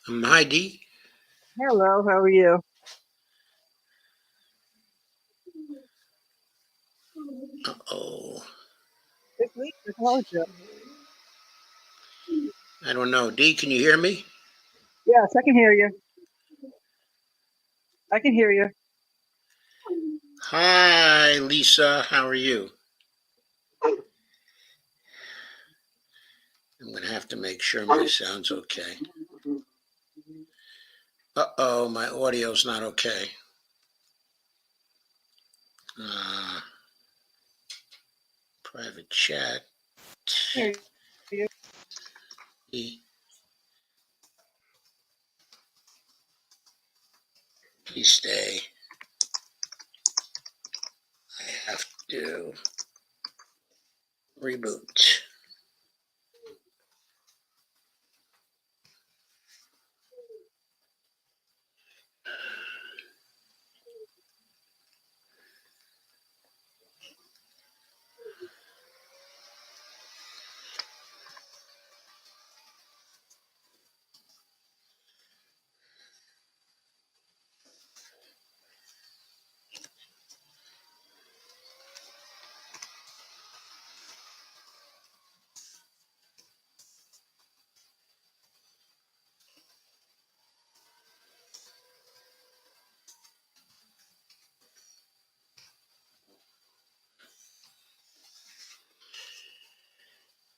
Heidi. Hello, how are you? Uh-oh. It's Lisa. How are you? I don't know. Dee, can you hear me? Yes, I can hear you. I can hear you. Hi, Lisa. How are you? I'm going to have to make sure my sound's okay. Uh-oh, my audio's not okay. Uh, Private chat. Hear you. Dee, please stay. I have to reboot.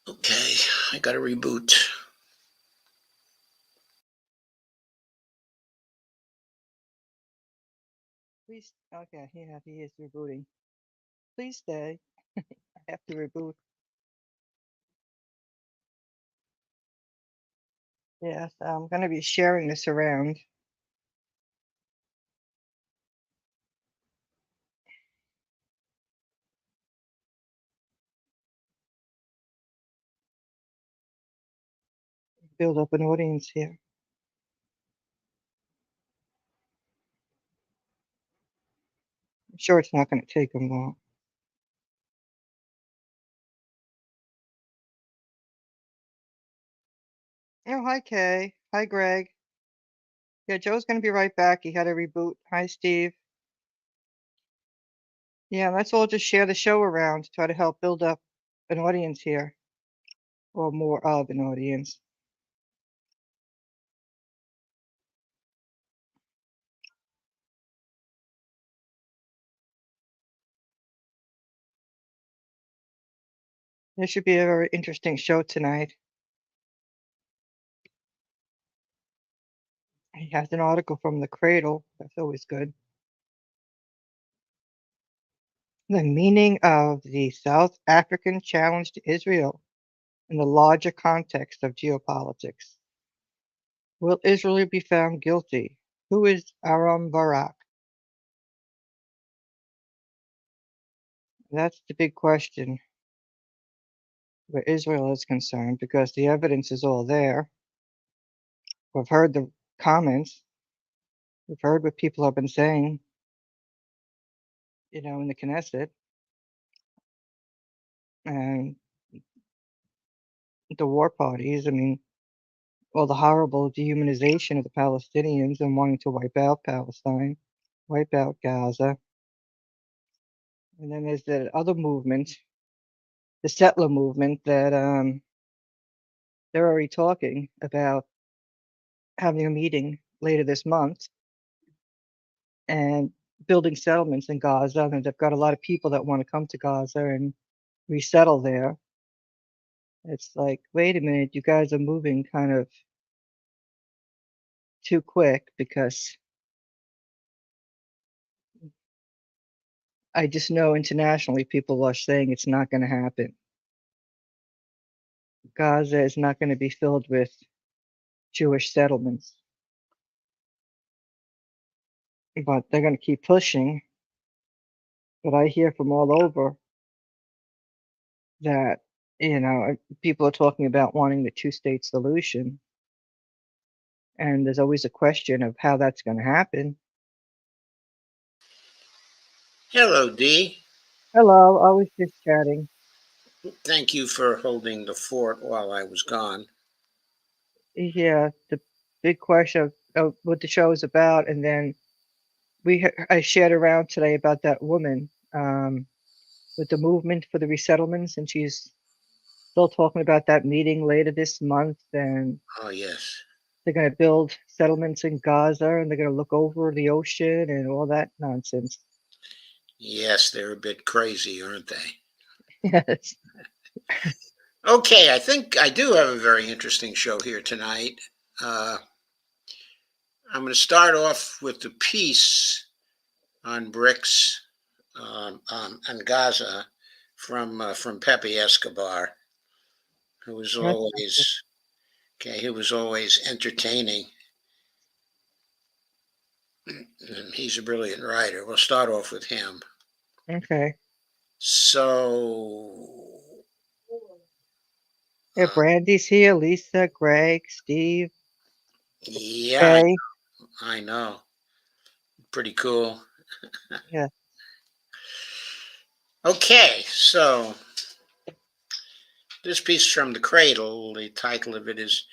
Okay, I got to reboot. Please. Okay, yeah, he is rebooting. Please stay. I have to reboot. Yes, I'm going to be sharing this around. Build up an audience here. I'm sure it's not going to take him long. Oh, hi, Kay. Hi, Greg. Yeah, Joe's going to be right back. He had to reboot. Hi, Steve. Yeah, let's all just share the show around to try to help build up an audience here, or more of an audience. This should be a very interesting show tonight. He has an article from the Cradle. That's always good. The meaning of the South African challenge to Israel in the larger context of geopolitics. Will Israel be found guilty? Who is Aram Barak? That's the big question where Israel is concerned, because the evidence is all there. We've heard the comments. We've heard what people have been saying, in the Knesset, and the war parties. I mean, all the horrible dehumanization of the Palestinians and wanting to wipe out Palestine, wipe out Gaza. And then there's the other movement, the settler movement, that they're already talking about having a meeting later this month and building settlements in Gaza. And they've got a lot of people that want to come to Gaza and resettle there. It's like, wait a minute, you guys are moving kind of too quick, because I just know internationally people are saying it's not going to happen. Gaza is not going to be filled with Jewish settlements, but they're going to keep pushing. But I hear from all over that, people are talking about wanting the two-state solution. And there's always a question of how that's going to happen. Hello, Dee. Hello, I was just chatting. Thank you for holding the fort while I was gone. Yeah, big question of what the show is about, and then I shared around today about that woman with the movement for the resettlements, and she's still talking about that meeting later this month, and Oh, yes. they're going to build settlements in Gaza, and they're going to look over the ocean and all that nonsense. Yes, they're a bit crazy, aren't they? Yes. Okay, I think I do have a very interesting show here tonight. Uh, I'm going to start off with the piece on BRICS on Gaza from Pepe Escobar, who was That sounds good. always who was always entertaining. He's a brilliant writer. We'll start off with him. Okay. So, Yeah, uh, Brandy's here, Lisa, Greg, Steve, yeah, Kay. I know. Pretty cool. Yeah. Okay, so this piece from the Cradle, the title of it is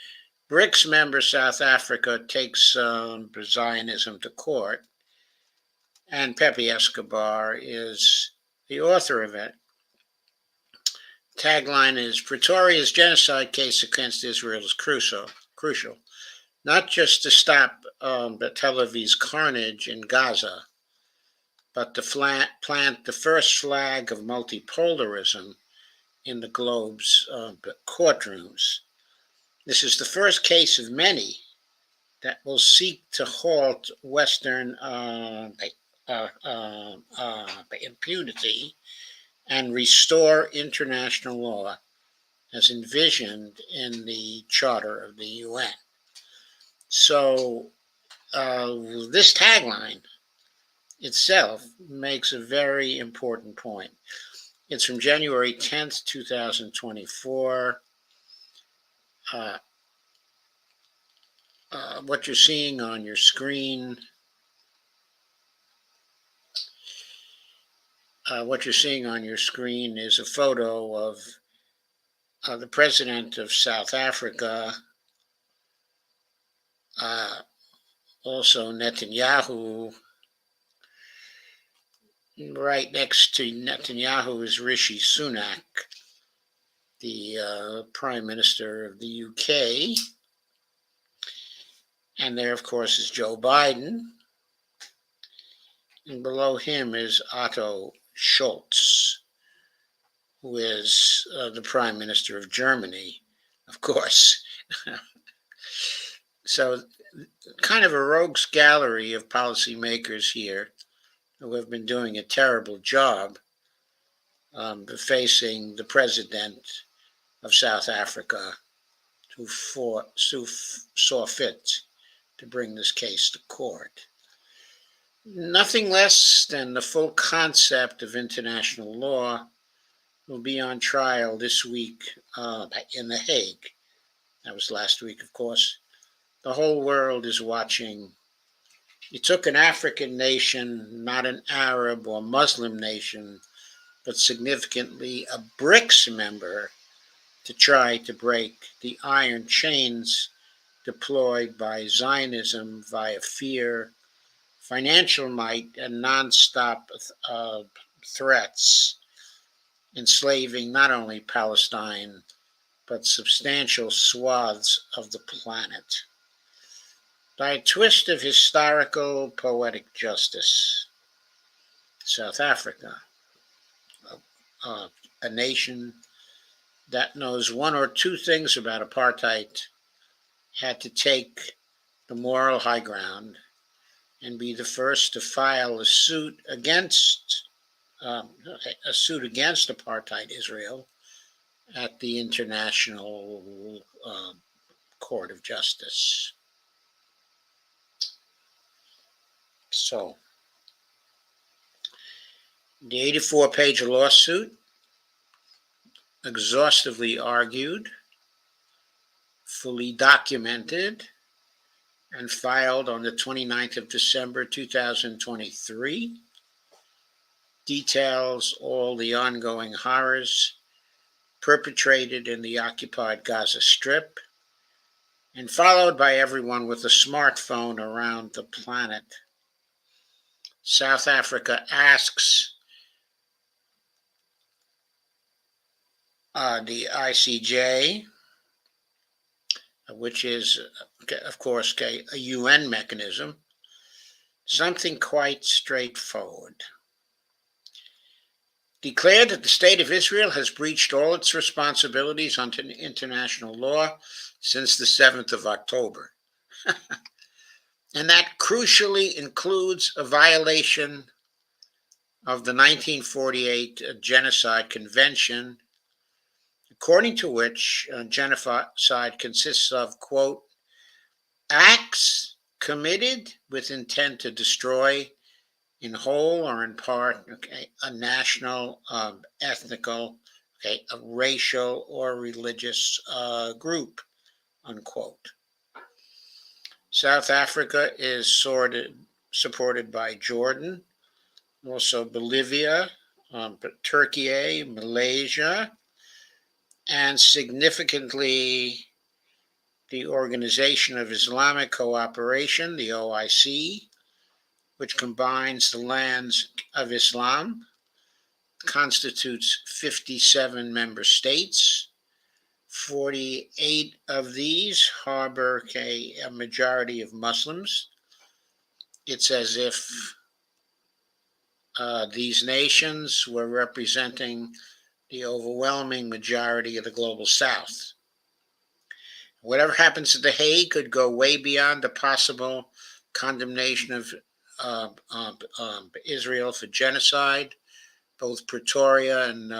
BRICS member South Africa takes Zionism to court, and Pepe Escobar is the author of it. Tagline is Pretoria's genocide case against Israel is crucial, not just to stop the Tel Aviv's carnage in Gaza, but to plant the first flag of multipolarism in the globe's courtrooms. This is the first case of many that will seek to halt Western impunity and restore international law as envisioned in the Charter of the UN. So, this tagline itself makes a very important point. It's from January 10th, 2024. Uh, what you're seeing on your screen is a photo of the president of South Africa, also Netanyahu. Right next to Netanyahu is Rishi Sunak, the Prime Minister of the UK. And there, of course, is Joe Biden. And below him is Otto Scholz, who is the Prime Minister of Germany, of course. So, kind of a rogues gallery of policymakers here who have been doing a terrible job facing the president of South Africa, who saw fit to bring this case to court. Nothing less than the full concept of international law will be on trial this week in The Hague. That was last week, of course. The whole world is watching. It took an African nation, not an Arab or Muslim nation, but significantly a BRICS member, to try to break the iron chains deployed by Zionism via fear, financial might, and nonstop threats, enslaving not only Palestine, but substantial swaths of the planet. By a twist of historical poetic justice, South Africa, a nation that knows one or two things about apartheid, had to take the moral high ground and be the first to file a suit against apartheid Israel at the International Court of Justice. So, the 84-page lawsuit, exhaustively argued, fully documented, and filed on the 29th of December 2023, details all the ongoing horrors perpetrated in the occupied Gaza Strip and followed by everyone with a smartphone around the planet. South Africa asks the ICJ, which is, of course, a UN mechanism, something quite straightforward. Declared that the State of Israel has breached all its responsibilities under international law since the 7th of October. And that crucially includes a violation of the 1948 Genocide Convention, according to which genocide consists of, quote, acts committed with intent to destroy in whole or in part, a national, ethnical, a racial or religious group, unquote. South Africa is supported by Jordan, also Bolivia, Turkey, Malaysia, and significantly the Organization of Islamic Cooperation, the OIC, which combines the lands of Islam, constitutes 57 member states. 48 of these harbor a majority of Muslims. It's as if these nations were representing the overwhelming majority of the global South. Whatever happens at The Hague could go way beyond the possible condemnation of Israel for genocide. Both Pretoria and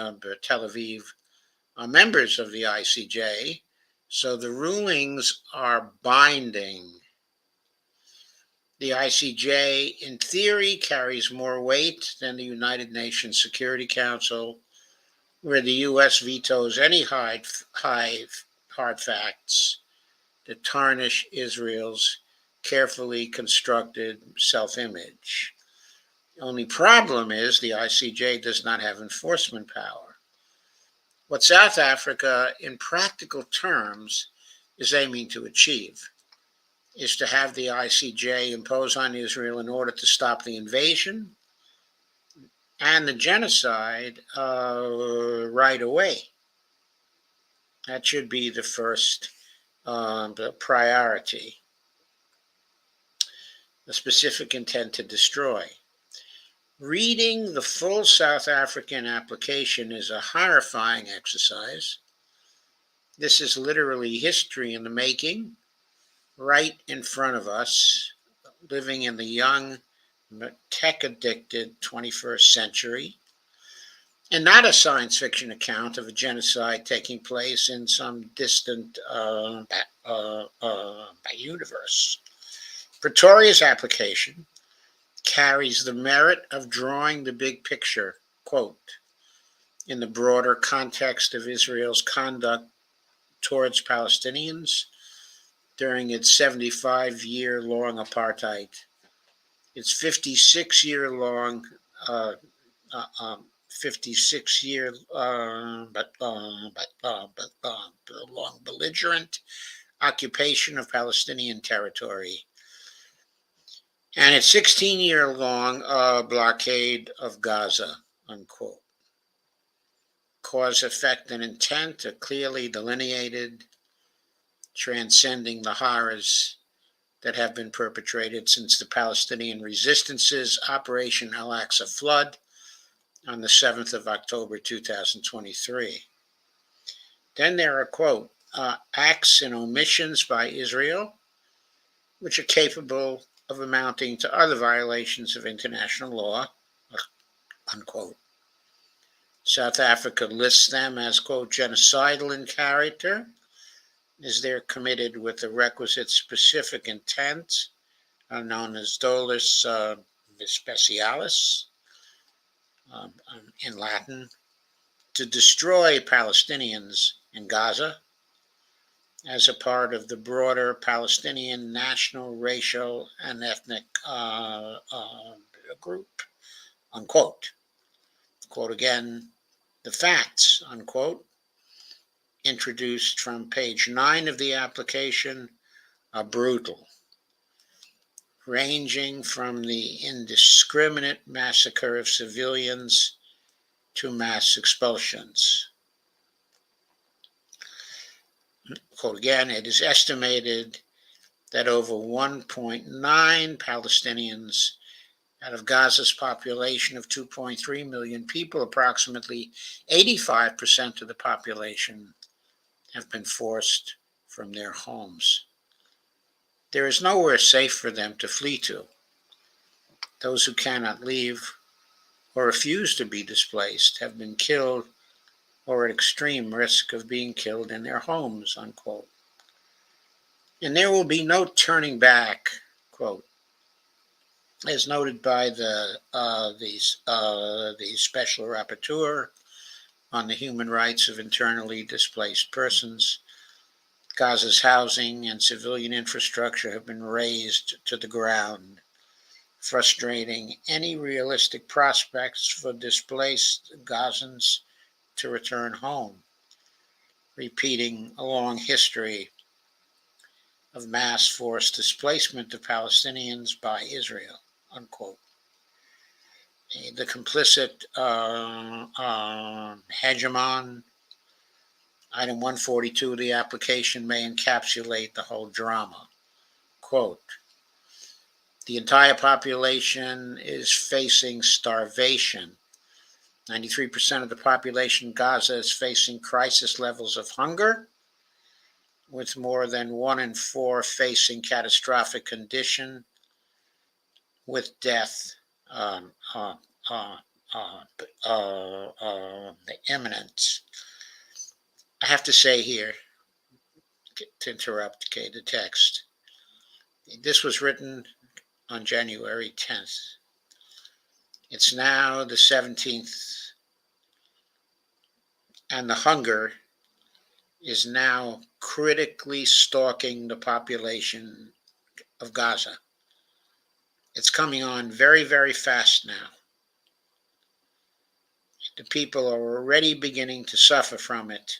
Tel Aviv are members of the ICJ, so the rulings are binding. The ICJ, in theory, carries more weight than the United Nations Security Council, where the U.S. vetoes any hard facts that tarnish Israel's carefully constructed self-image. The only problem is the ICJ does not have enforcement power. What South Africa, in practical terms, is aiming to achieve is to have the ICJ impose on Israel in order to stop the invasion and the genocide right away. That should be the first priority. The specific intent to destroy. Reading the full South African application is a horrifying exercise. This is literally history in the making, right in front of us, living in the young, tech-addicted 21st century, and not a science fiction account of a genocide taking place in some distant universe. Pretoria's application carries the merit of drawing the big picture, quote, in the broader context of Israel's conduct towards Palestinians during its 75-year-long apartheid, its 56-year-long long belligerent occupation of Palestinian territory, and its 16-year-long blockade of Gaza, unquote. Cause, effect, and intent are clearly delineated, transcending the horrors that have been perpetrated since the Palestinian Resistance's Operation Al-Aqsa Flood on the 7th of October 2023. Then there are, quote, acts and omissions by Israel, which are capable of amounting to other violations of international law, unquote. South Africa lists them as, quote, genocidal in character, as they're committed with the requisite specific intent, known as dolus specialis in Latin, to destroy Palestinians in Gaza as a part of the broader Palestinian national, racial, and ethnic group, unquote. Quote again, the facts, unquote, introduced from page 9 of the application are brutal, ranging from the indiscriminate massacre of civilians to mass expulsions. Quote again, it is estimated that over 1.9 Palestinians out of Gaza's population of 2.3 million people, approximately 85% of the population have been forced from their homes. There is nowhere safe for them to flee to. Those who cannot leave or refuse to be displaced have been killed or at extreme risk of being killed in their homes, unquote. And there will be no turning back, quote, as noted by the Special Rapporteur on the human rights of internally displaced persons. Gaza's housing and civilian infrastructure have been razed to the ground, frustrating any realistic prospects for displaced Gazans to return home, repeating a long history of mass forced displacement of Palestinians by Israel, unquote. The complicit hegemon, item 142 of the application may encapsulate the whole drama. Quote, the entire population is facing starvation. 93% of the population in Gaza is facing crisis levels of hunger, with more than 1 in 4 facing catastrophic condition, with death imminent. I have to say here, to interrupt, the text. This was written on January 10th. It's now the 17th, and the hunger is now critically stalking the population of Gaza. It's coming on very, very fast now. The people are already beginning to suffer from it.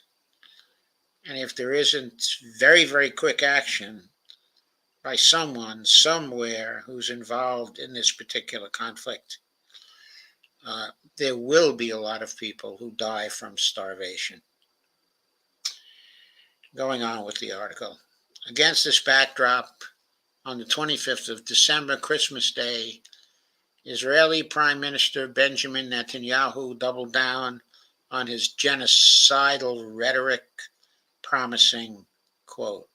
And if there isn't very, very quick action by someone, somewhere, who's involved in this particular conflict, there will be a lot of people who die from starvation. Going on with the article. Against this backdrop, on the 25th of December, Christmas Day, Israeli Prime Minister Benjamin Netanyahu doubled down on his genocidal rhetoric, promising, quote,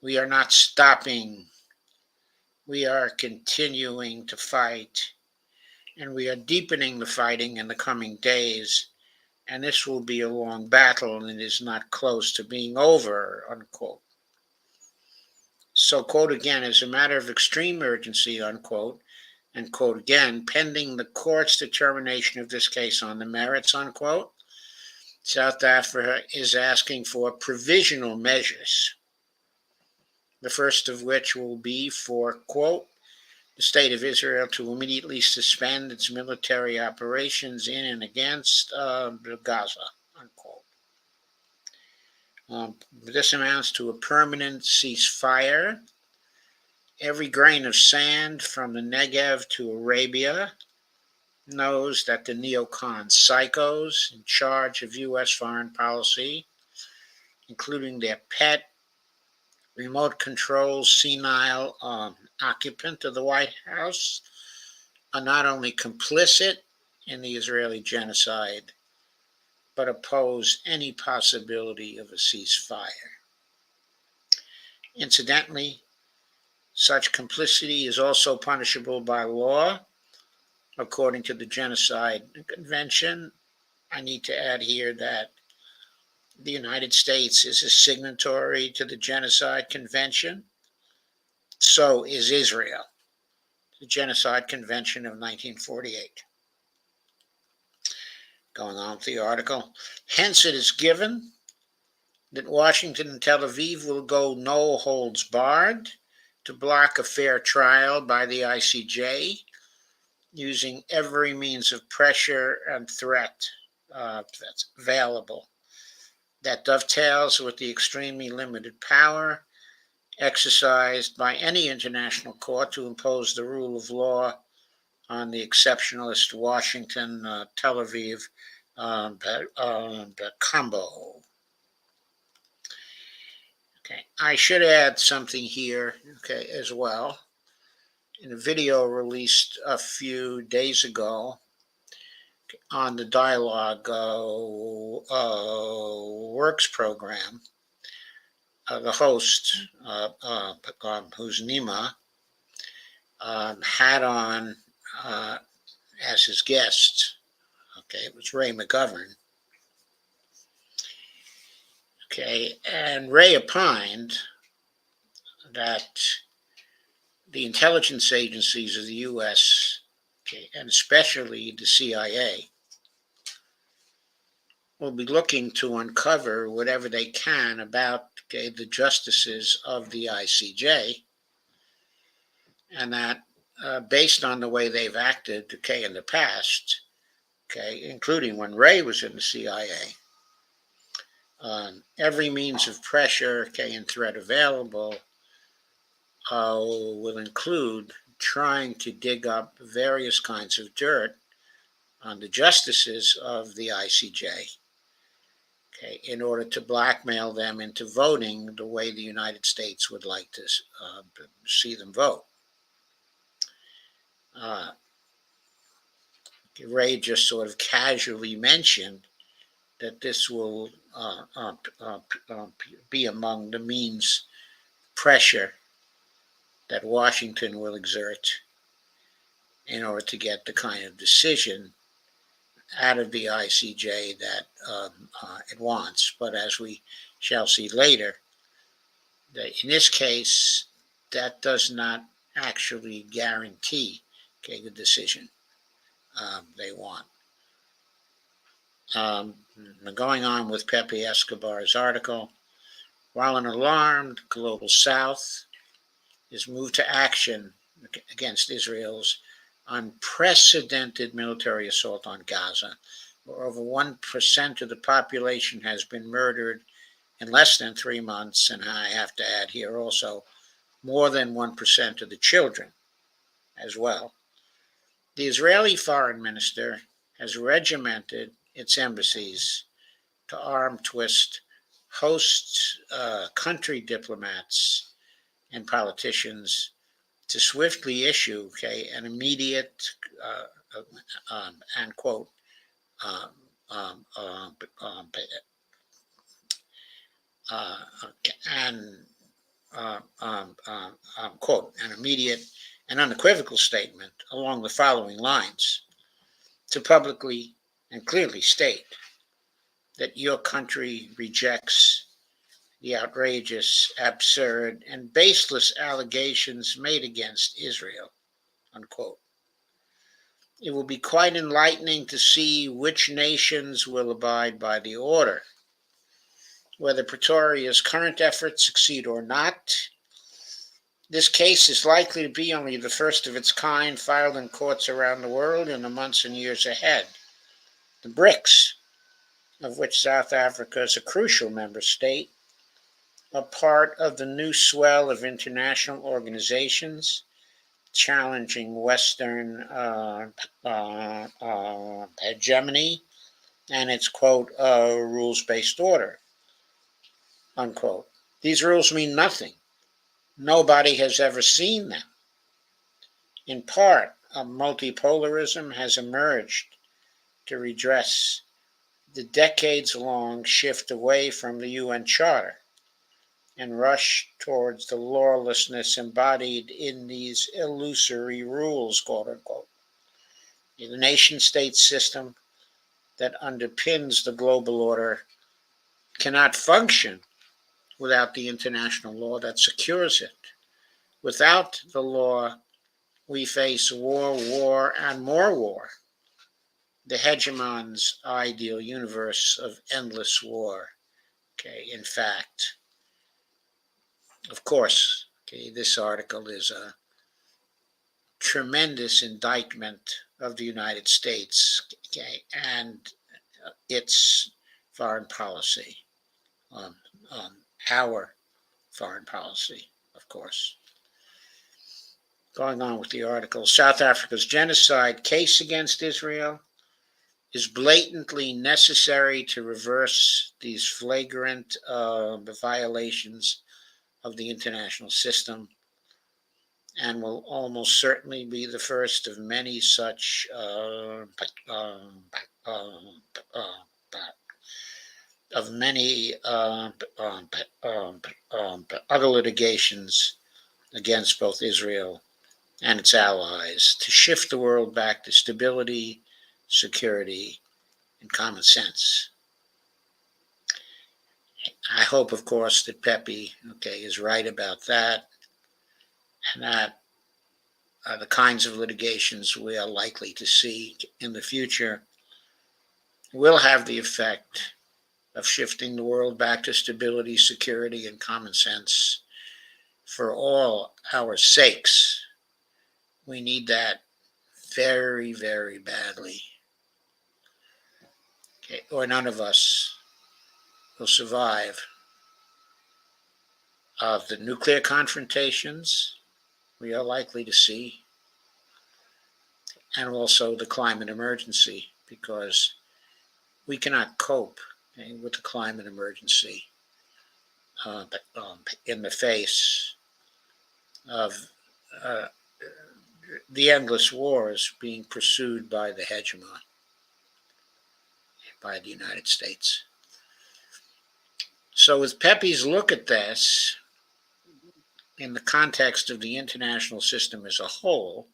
we are not stopping. We are continuing to fight, and we are deepening the fighting in the coming days, and this will be a long battle, and it is not close to being over, unquote. So, quote again, as a matter of extreme urgency, unquote, and quote again, pending the court's determination of this case on the merits, unquote, South Africa is asking for provisional measures, the first of which will be for, quote, the state of Israel to immediately suspend its military operations in and against Gaza, unquote. This amounts to a permanent ceasefire. Every grain of sand from the Negev to Arabia knows that the neocon psychos in charge of U.S. foreign policy, including their pet, remote control, senile occupant of the White House, are not only complicit in the Israeli genocide, but oppose any possibility of a ceasefire. Incidentally, such complicity is also punishable by law, according to the Genocide Convention. I need to add here that the United States is a signatory to the Genocide Convention. So is Israel, the Genocide Convention of 1948. Going on with the article. Hence, it is given that Washington and Tel Aviv will go no holds barred to block a fair trial by the ICJ, using every means of pressure and threat that's available. That dovetails with the extremely limited power exercised by any international court to impose the rule of law on the exceptionalist Washington, Tel Aviv, combo. Okay, I should add something here, okay, as well. In a video released a few days ago on the Dialogue Works program, the host, who's Nima, had on as his guest, okay, it was Ray McGovern. Okay, and Ray opined that the intelligence agencies of the U.S., okay, and especially the CIA, will be looking to uncover whatever they can about, okay, the justices of the ICJ, and that based on the way they've acted, okay, in the past, okay, including when Ray was in the CIA, every means of pressure, okay, and threat available will include trying to dig up various kinds of dirt on the justices of the ICJ, okay, in order to blackmail them into voting the way the United States would like to see them vote. Ray just sort of casually mentioned that this will be among the means pressure that Washington will exert in order to get the kind of decision out of the ICJ that it wants. But as we shall see later, that in this case, that does not actually guarantee, okay, the decision they want. Going on with Pepe Escobar's article, while an alarmed global South is moved to action against Israel's unprecedented military assault on Gaza, where over 1% of the population has been murdered in less than 3 months, and I have to add here also more than 1% of the children as well. The Israeli foreign minister has regimented its embassies to arm twist host country diplomats and politicians to swiftly issue, okay, an immediate and quote um, um, um, um, and quote an immediate and unequivocal statement along the following lines: to publicly and clearly state that your country rejects the outrageous, absurd, and baseless allegations made against Israel, unquote. It will be quite enlightening to see which nations will abide by the order. Whether Pretoria's current efforts succeed or not, this case is likely to be only the first of its kind filed in courts around the world in the months and years ahead. The BRICS, of which South Africa is a crucial member state, are part of the new swell of international organizations challenging Western hegemony and its, quote, rules-based order, unquote. These rules mean nothing. Nobody has ever seen them. In part, a multipolarism has emerged to redress the decades-long shift away from the UN Charter and rush towards the lawlessness embodied in these illusory rules, quote unquote. The nation-state system that underpins the global order cannot function without the international law that secures it. Without the law, we face war, and more war. The hegemon's ideal universe of endless war. Okay, in fact, of course, okay, this article is a tremendous indictment of the United States, okay, and its foreign policy, um, our foreign policy. of course. Going on with the article, South Africa's genocide case against Israel is blatantly necessary to reverse these flagrant violations of the international system, and will almost certainly be the first of many such of many other litigations against both Israel and its allies to shift the world back to stability, security, and common sense. I hope, of course, that Pepe, is right about that, and that the kinds of litigations we are likely to see in the future will have the effect of shifting the world back to stability, security, and common sense for all our sakes. We need that very, very badly. Or none of us will survive of the nuclear confrontations we are likely to see, and also the climate emergency, because we cannot cope with the climate emergency in the face of uh, the endless wars being pursued by the hegemon, by the United States. So, with Pepe's look at this in the context of the international system as a whole,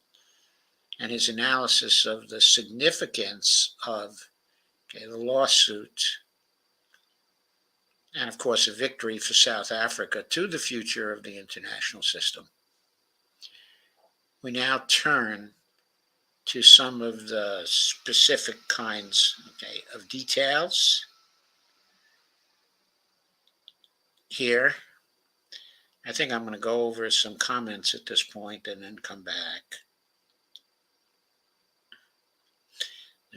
and his analysis of the significance of the lawsuit, and of course a victory for South Africa to the future of the international system, we now turn to some of the specific kinds of details here. I think I'm going to go over some comments at this point and then come back.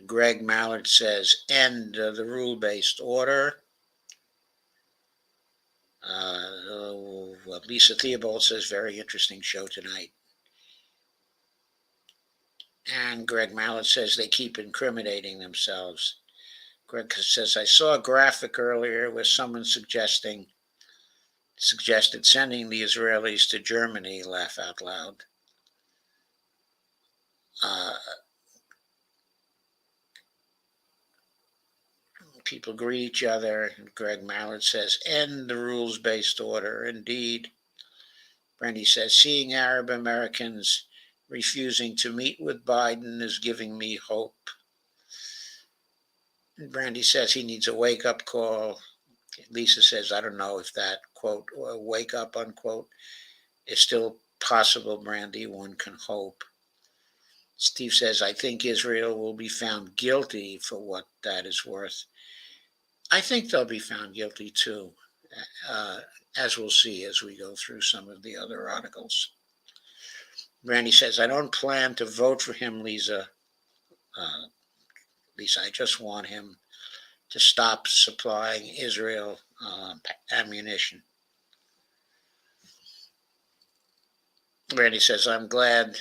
Greg Mallard says, end the rule-based order. Lisa Theobald says, very interesting show tonight. And Greg Mallard says they keep incriminating themselves. Greg says, I saw a graphic earlier where someone suggested sending the Israelis to Germany, laugh out loud. People greet each other. Greg Mallard says, end the rules-based order. Indeed. Brandy says, seeing Arab Americans refusing to meet with Biden is giving me hope. And Brandy says he needs a wake-up call. Lisa says, I don't know if that, quote, wake up, unquote, is still possible, Brandy. One can hope. Steve says, I think Israel will be found guilty for what that is worth. I think they'll be found guilty too, as we'll see as we go through some of the other articles. Brandy says, I don't plan to vote for him, Lisa. Lisa, I just want him to stop supplying Israel ammunition. Brandy says, I'm glad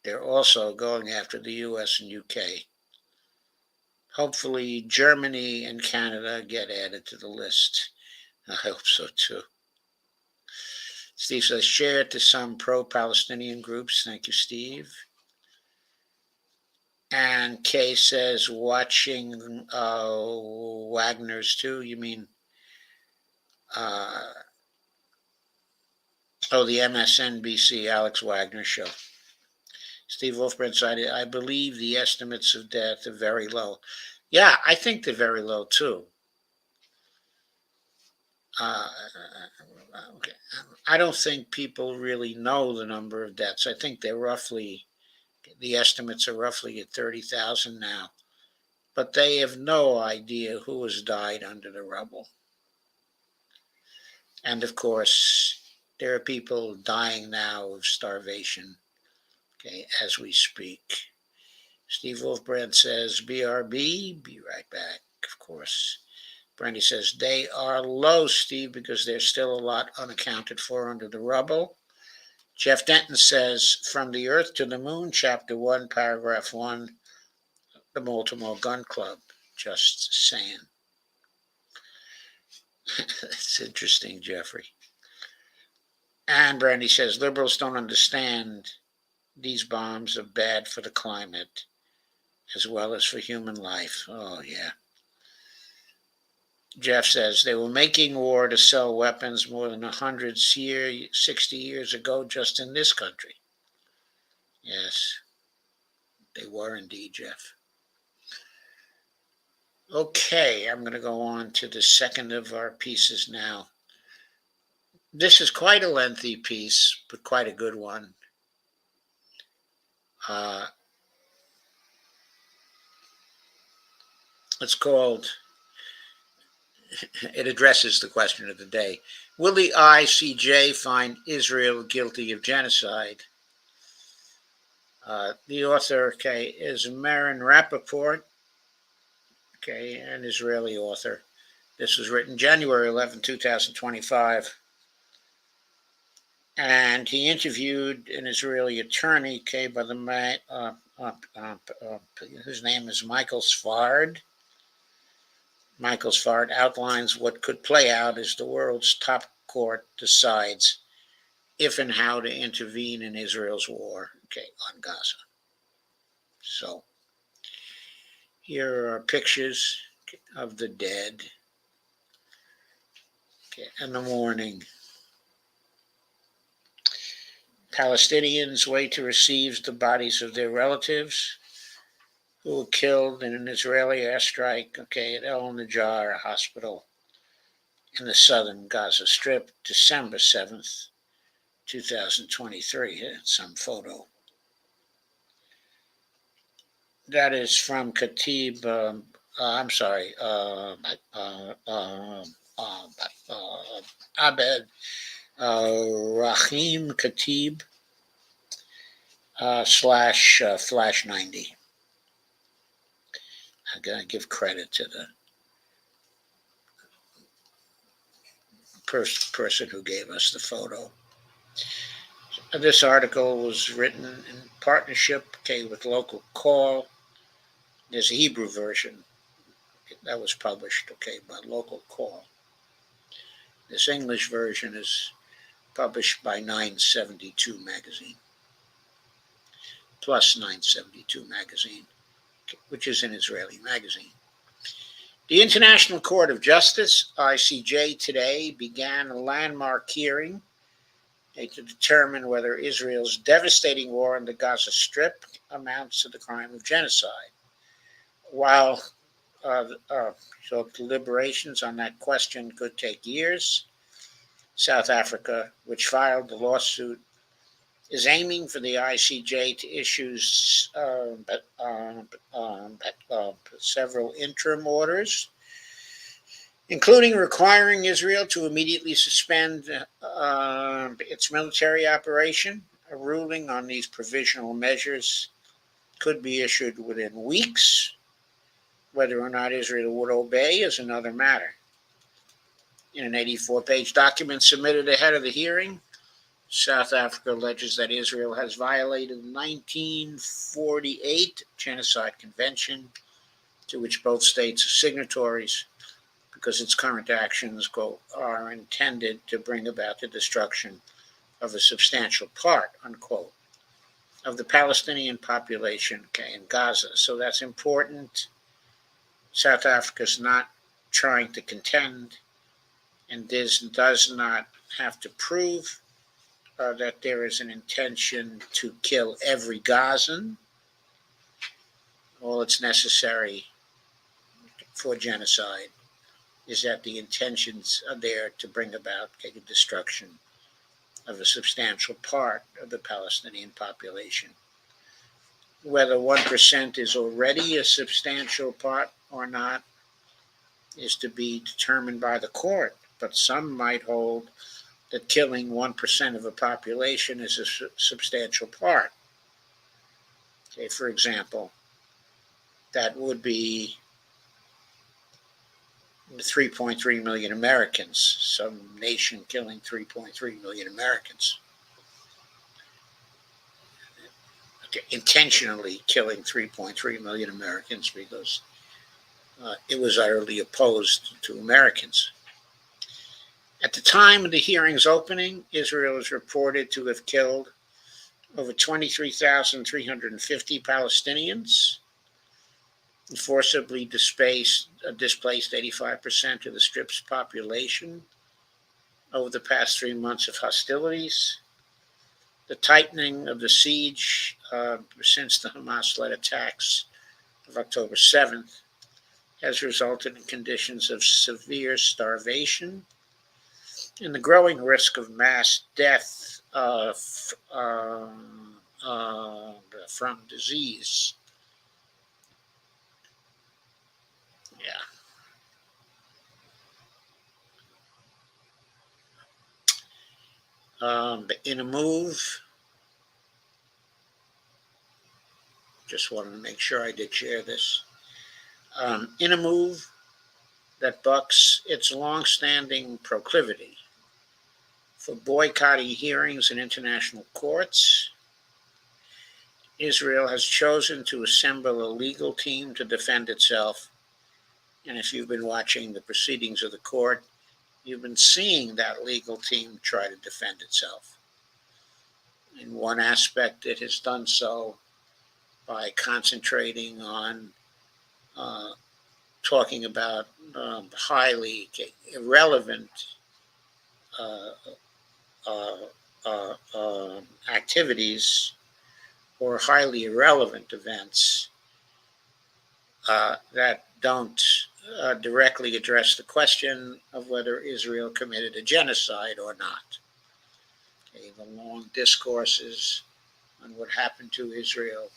they're also going after the US and UK. Hopefully, Germany and Canada get added to the list. I hope so too. Steve says, share it to some pro-Palestinian groups. Thank you, Steve. And Kay says, watching Wagner's too. You mean, the MSNBC Alex Wagner show. Steve Wolfbrand said, I believe the estimates of death are very low. Yeah, I think they're very low too. Okay. I don't think people really know the number of deaths. I think the estimates are roughly at 30,000 now. But they have no idea who has died under the rubble. And of course, there are people dying now of starvation, as we speak. Steve Wolfbrand says, BRB, be right back, of course. Brandy says, they are low, Steve, because there's still a lot unaccounted for under the rubble. Jeff Denton says, From the Earth to the Moon, Chapter 1, Paragraph 1, the Baltimore Gun Club. Just saying. It's interesting, Jeffrey. And Brandy says, liberals don't understand these bombs are bad for the climate as well as for human life. Oh, yeah. Jeff says, they were making war to sell weapons more than 60 years ago just in this country. Yes, they were indeed, Jeff. Okay, I'm going to go on to the second of our pieces now. This is quite a lengthy piece, but quite a good one. It's called, it addresses the question of the day. Will the ICJ find Israel guilty of genocide? The author, is Marin Rappaport, an Israeli author. This was written January 11, 2025. And he interviewed an Israeli attorney, by the whose name is Michael Sfard. Michael Sfard outlines what could play out as the world's top court decides if and how to intervene in Israel's war, on Gaza. So here are pictures of the dead in the morning. Palestinians wait to receive the bodies of their relatives who were killed in an Israeli airstrike, at El Najjar Hospital in the southern Gaza Strip, December 7th, 2023. Some photo. That is from Khatib, Abed Rahim Khatib / Flash 90. I gotta give credit to the person who gave us the photo. This article was written in partnership, with Local Call. There's a Hebrew version that was published, by Local Call. This English version is published by 972 magazine, plus 972 magazine, which is an Israeli magazine. The International Court of Justice, ICJ, today began a landmark hearing to determine whether Israel's devastating war on the Gaza Strip amounts to the crime of genocide. While deliberations on that question could take years, South Africa, which filed the lawsuit, is aiming for the ICJ to issue several interim orders, including requiring Israel to immediately suspend its military operation. A ruling on these provisional measures could be issued within weeks. Whether or not Israel would obey is another matter. In an 84-page document submitted ahead of the hearing, South Africa alleges that Israel has violated the 1948 Genocide Convention, to which both states are signatories, because its current actions, quote, are intended to bring about the destruction of a substantial part, unquote, of the Palestinian population, in Gaza. So that's important. South Africa is not trying to contend, and this does not have to prove that there is an intention to kill every Gazan. All that's necessary for genocide is that the intentions are there to bring about the destruction of a substantial part of the Palestinian population. Whether 1% is already a substantial part or not is to be determined by the court, but some might hold that killing 1% of a population is a substantial part. For example, that would be 3.3 million Americans, some nation killing 3.3 million Americans. intentionally killing 3.3 million Americans because it was utterly opposed to Americans. At the time of the hearing's opening, Israel is reported to have killed over 23,350 Palestinians, and forcibly displaced 85% of the Strip's population over the past 3 months of hostilities. The tightening of the siege since the Hamas-led attacks of October 7th has resulted in conditions of severe starvation and the growing risk of mass death from disease. Yeah. In a move, just wanted to make sure I did share this. In a move that bucks its long-standing proclivity for boycotting hearings in international courts, Israel has chosen to assemble a legal team to defend itself. And if you've been watching the proceedings of the court, you've been seeing that legal team try to defend itself. In one aspect, it has done so by concentrating on talking about highly irrelevant uh, activities or highly irrelevant events that don't directly address the question of whether Israel committed a genocide or not. Okay, the long discourses on what happened to Israel,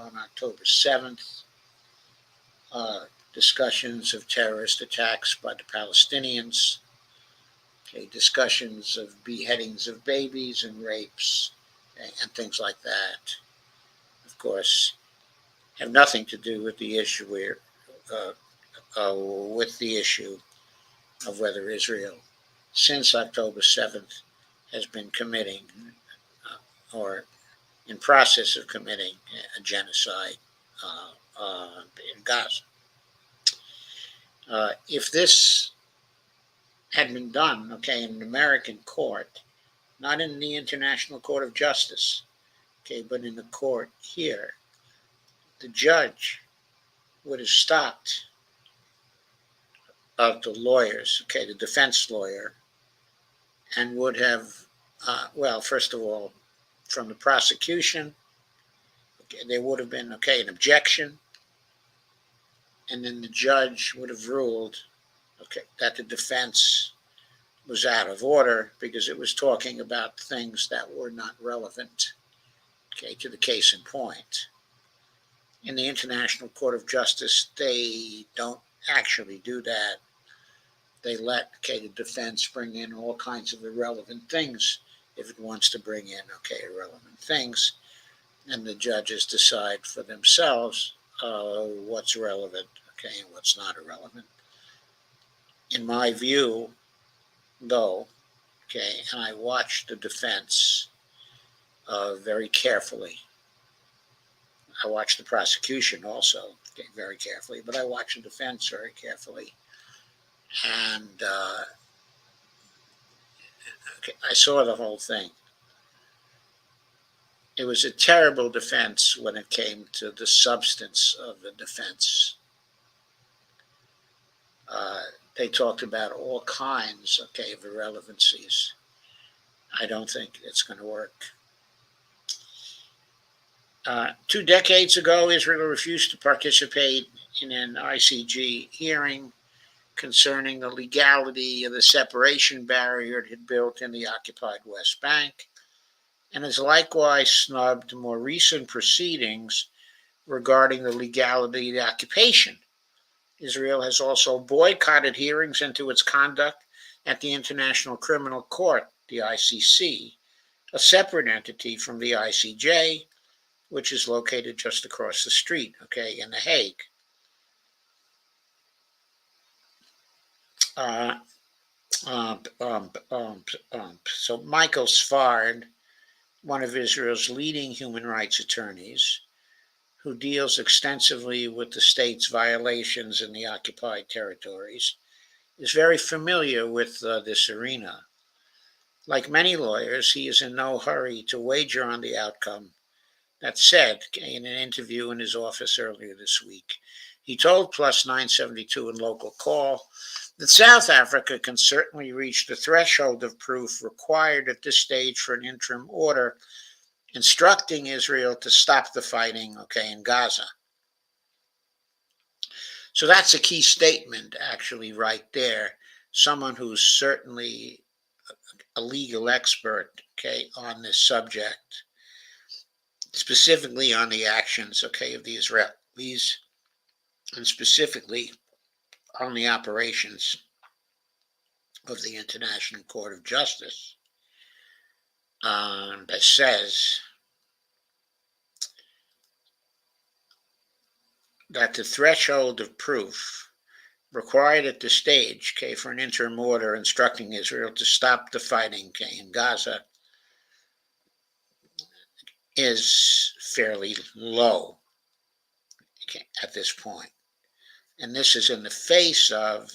on October 7th, discussions of terrorist attacks by the Palestinians, discussions of beheadings of babies and rapes, and things like that, of course, have nothing to do with the issue of whether Israel, since October 7th, has been committing or in process of committing a genocide in Gaza. If this had been done, in an American court, not in the International Court of Justice, but in the court here, the judge would have stopped the lawyers, the defense lawyer, and would have, first of all, from the prosecution, there would have been, an objection, and then the judge would have ruled, that the defense was out of order because it was talking about things that were not relevant, to the case in point. In the International Court of Justice, they don't actually do that. They let, the defense bring in all kinds of irrelevant things if it wants to bring in, irrelevant things, and the judges decide for themselves what's relevant, and what's not irrelevant. In my view, though, and I watched the defense very carefully. I watched the prosecution also very carefully, but I watched the defense very carefully. And I saw the whole thing. It was a terrible defense when it came to the substance of the defense. They talked about all kinds, of irrelevancies. I don't think it's going to work. 2 decades ago, Israel refused to participate in an ICJ hearing concerning the legality of the separation barrier it had built in the occupied West Bank, and has likewise snubbed more recent proceedings regarding the legality of the occupation. Israel has also boycotted hearings into its conduct at the International Criminal Court, the ICC, a separate entity from the ICJ, which is located just across the street, in The Hague. So Michael Svard, one of Israel's leading human rights attorneys, who deals extensively with the state's violations in the occupied territories, is very familiar with this arena. Like many lawyers, he is in no hurry to wager on the outcome. That said, in an interview in his office earlier this week, he told Plus 972 in Local Call that South Africa can certainly reach the threshold of proof required at this stage for an interim order instructing Israel to stop the fighting, in Gaza. So that's a key statement, actually, right there. Someone who's certainly a legal expert, on this subject, specifically on the actions, of the Israelis, and specifically on the operations of the International Court of Justice, that says that the threshold of proof required at this stage, for an interim order instructing Israel to stop the fighting, in Gaza, is fairly low, at this point. And this is in the face of,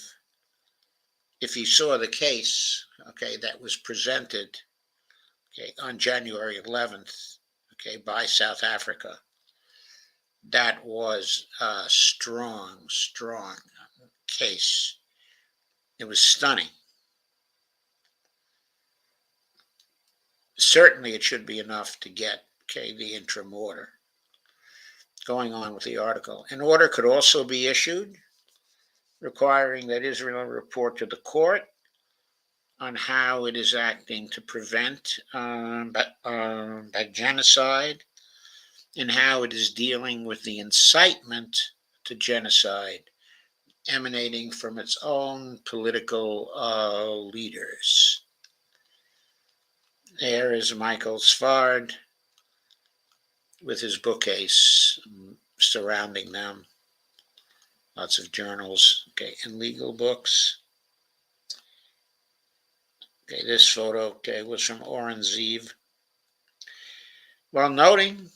if you saw the case, that was presented, on January 11th, by South Africa. That was a strong case. It was stunning. Certainly it should be enough to get, the interim order. Going on with the article. An order could also be issued requiring that Israel report to the court on how it is acting to prevent genocide and how it is dealing with the incitement to genocide emanating from its own political leaders. There is Michael Svard with his bookcase surrounding them. Lots of journals, and legal books. This photo, was from Oren Ziv. While noting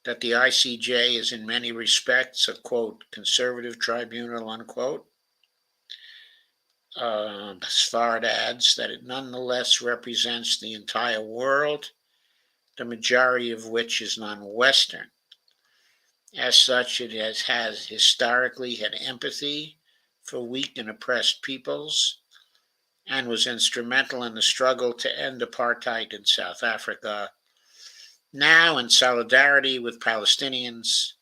that the ICJ is in many respects a, quote, conservative tribunal, unquote, Svard adds that it nonetheless represents the entire world, the majority of which is non-Western. As such, it has historically had empathy for weak and oppressed peoples and was instrumental in the struggle to end apartheid in South Africa. Now, in solidarity with Palestinians,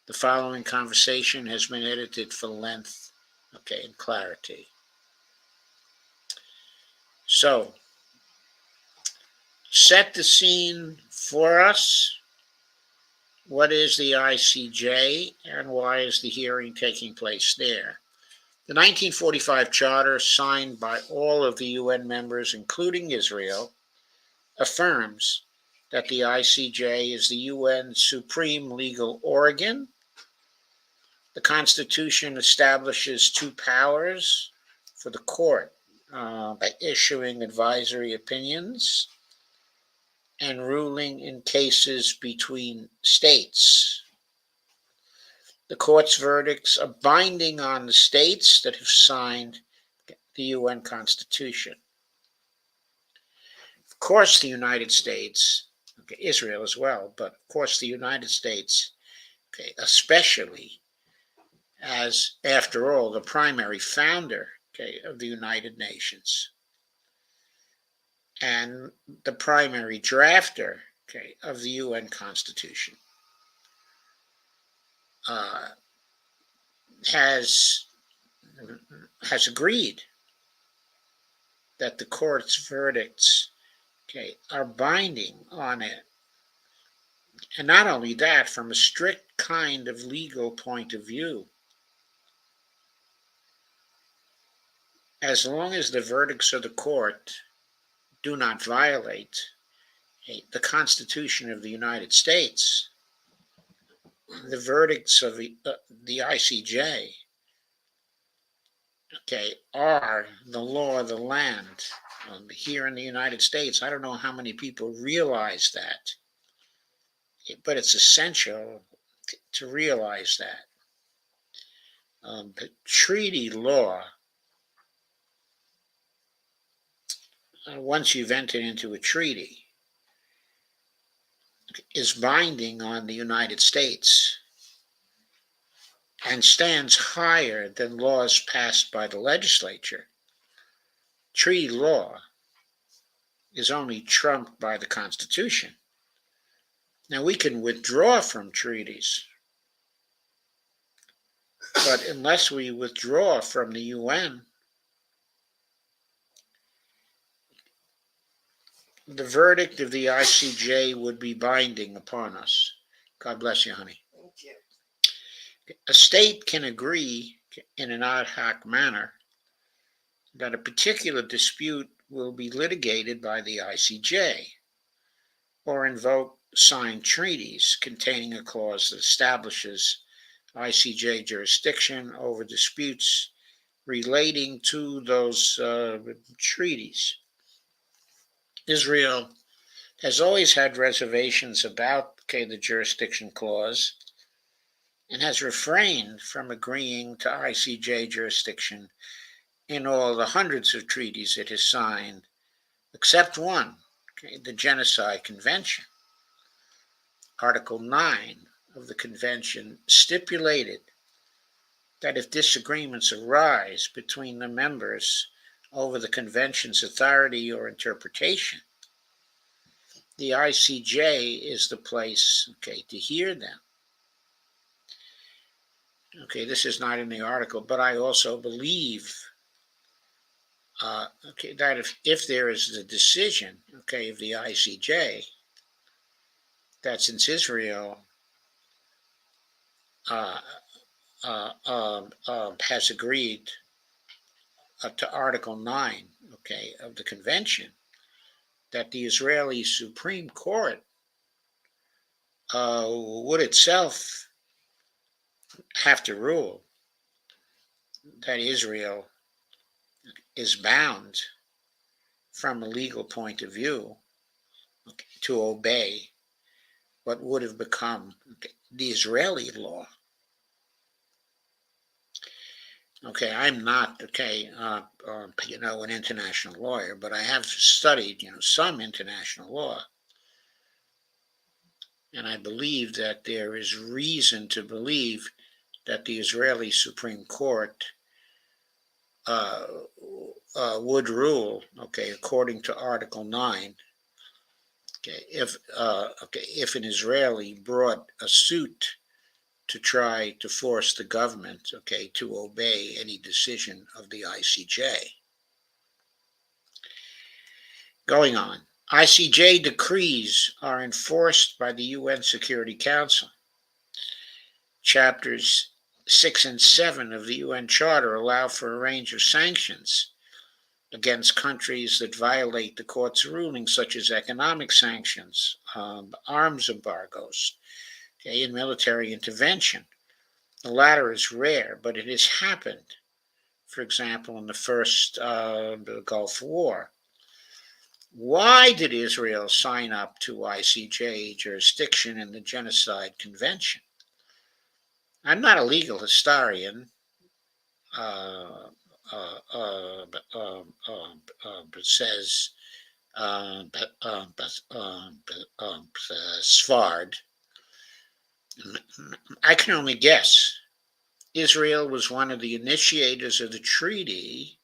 the following conversation has been edited for length, and clarity. So, set the scene for us. What is the ICJ and why is the hearing taking place there? The 1945 Charter, signed by all of the UN members, including Israel, affirms that the ICJ is the UN's supreme legal organ. The Constitution establishes two powers for the court by issuing advisory opinions and ruling in cases between states. The court's verdicts are binding on the states that have signed the UN Constitution. Of course, the United States, Israel as well, but of course the United States, especially as, after all, the primary founder, of the United Nations and the primary drafter, of the UN Constitution, has agreed that the court's verdicts, are binding on it. And not only that, from a strict kind of legal point of view, as long as the verdicts of the court do not violate the Constitution of the United States, the verdicts of the ICJ are the law of the land. Here in the United States, I don't know how many people realize that, but it's essential to realize that. But treaty law, once you've entered into a treaty, is binding on the United States and stands higher than laws passed by the legislature. Treaty law is only trumped by the Constitution. Now, we can withdraw from treaties, but unless we withdraw from the UN, the verdict of the ICJ would be binding upon us. God bless you, honey. Thank you. A state can agree in an ad hoc manner that a particular dispute will be litigated by the ICJ or invoke signed treaties containing a clause that establishes ICJ jurisdiction over disputes relating to those treaties. Israel has always had reservations about the jurisdiction clause and has refrained from agreeing to ICJ jurisdiction in all the hundreds of treaties it has signed, except one, the Genocide Convention. Article 9 of the convention stipulated that if disagreements arise between the members over the convention's authority or interpretation, the ICJ is the place, to hear them. This is not in the article, but I also believe that if there is the decision, of the ICJ, that since Israel has agreed to Article 9, of the convention, that the Israeli Supreme Court would itself have to rule that Israel is bound from a legal point of view to obey what would have become the Israeli law. I'm not, an international lawyer, but I have studied, some international law. And I believe that there is reason to believe that the Israeli Supreme Court would rule, according to Article 9, if an Israeli brought a suit to try to force the government, to obey any decision of the ICJ. Going on, ICJ decrees are enforced by the UN Security Council. Chapters 6 and 7 of the UN Charter allow for a range of sanctions against countries that violate the court's rulings, such as economic sanctions, arms embargoes, and military intervention. The latter is rare, but it has happened. For example, in the first Gulf War. Why did Israel sign up to ICJ jurisdiction in the Genocide Convention? I'm not a legal historian, but says Svard. I can only guess. Israel was one of the initiators of the treaty,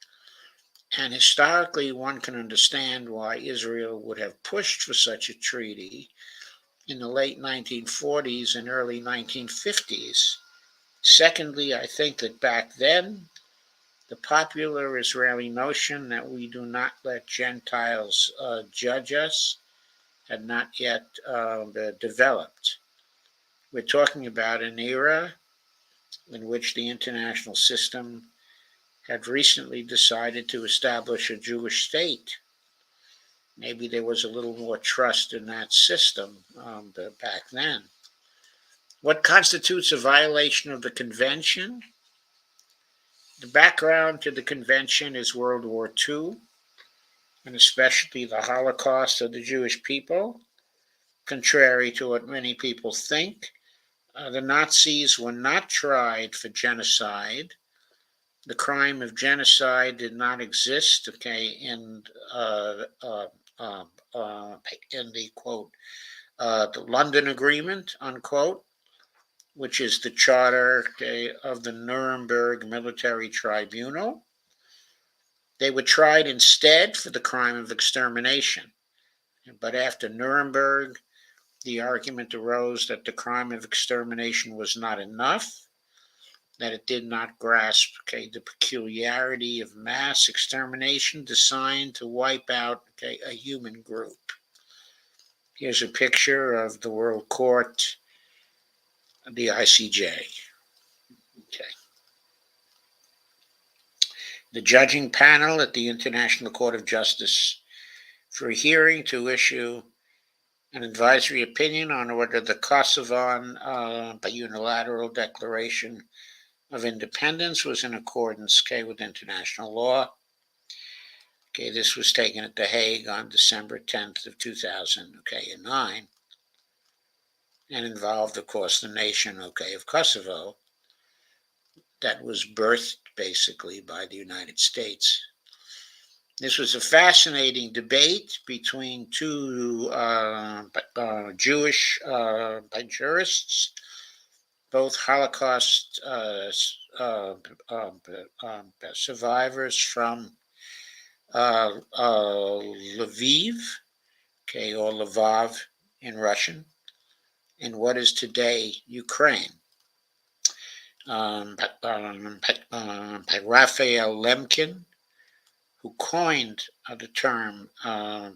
and historically one can understand why Israel would have pushed for such a treaty in the late 1940s and early 1950s. Secondly, I think that back then, the popular Israeli notion that we do not let Gentiles judge us had not yet developed. We're talking about an era in which the international system had recently decided to establish a Jewish state. Maybe there was a little more trust in that system back then. What constitutes a violation of the convention? The background to the convention is World War II, and especially the Holocaust of the Jewish people. Contrary to what many people think, the Nazis were not tried for genocide. The crime of genocide did not exist, uh, in the quote, the London Agreement, unquote, which is the charter, of the Nuremberg Military Tribunal. They were tried instead for the crime of extermination. But after Nuremberg, the argument arose that the crime of extermination was not enough, that it did not grasp, the peculiarity of mass extermination designed to wipe out, a human group. Here's a picture of the World Court, the ICJ. Okay. The judging panel at the International Court of Justice for a hearing to issue an advisory opinion on whether the Kosovan by unilateral declaration of independence was in accordance, with international law. This was taken at The Hague on December 10th of 2009, and involved, of course, the nation, of Kosovo, that was birthed basically by the United States. This was a fascinating debate between two Jewish jurists, both Holocaust survivors from Lviv, or Lvov in Russian, in what is today Ukraine. By Raphael Lemkin, who coined the term by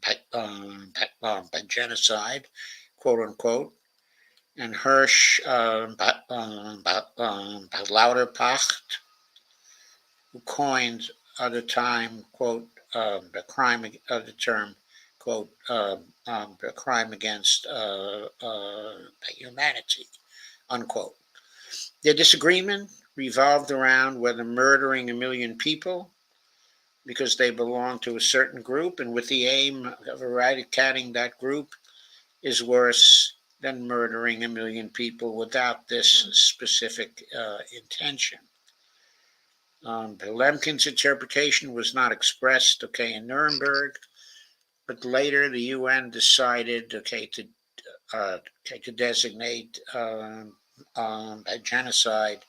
genocide, quote unquote, and Hirsch Lauterpacht, who coined the time, quote, the crime of the term, quote, the crime against humanity, unquote. Their disagreement revolved around whether murdering 1 million people because they belong to a certain group and with the aim of eradicating that group is worse than murdering 1 million people without this specific intention. Lemkin's interpretation was not expressed, in Nuremberg, but later the UN decided, to designate genocide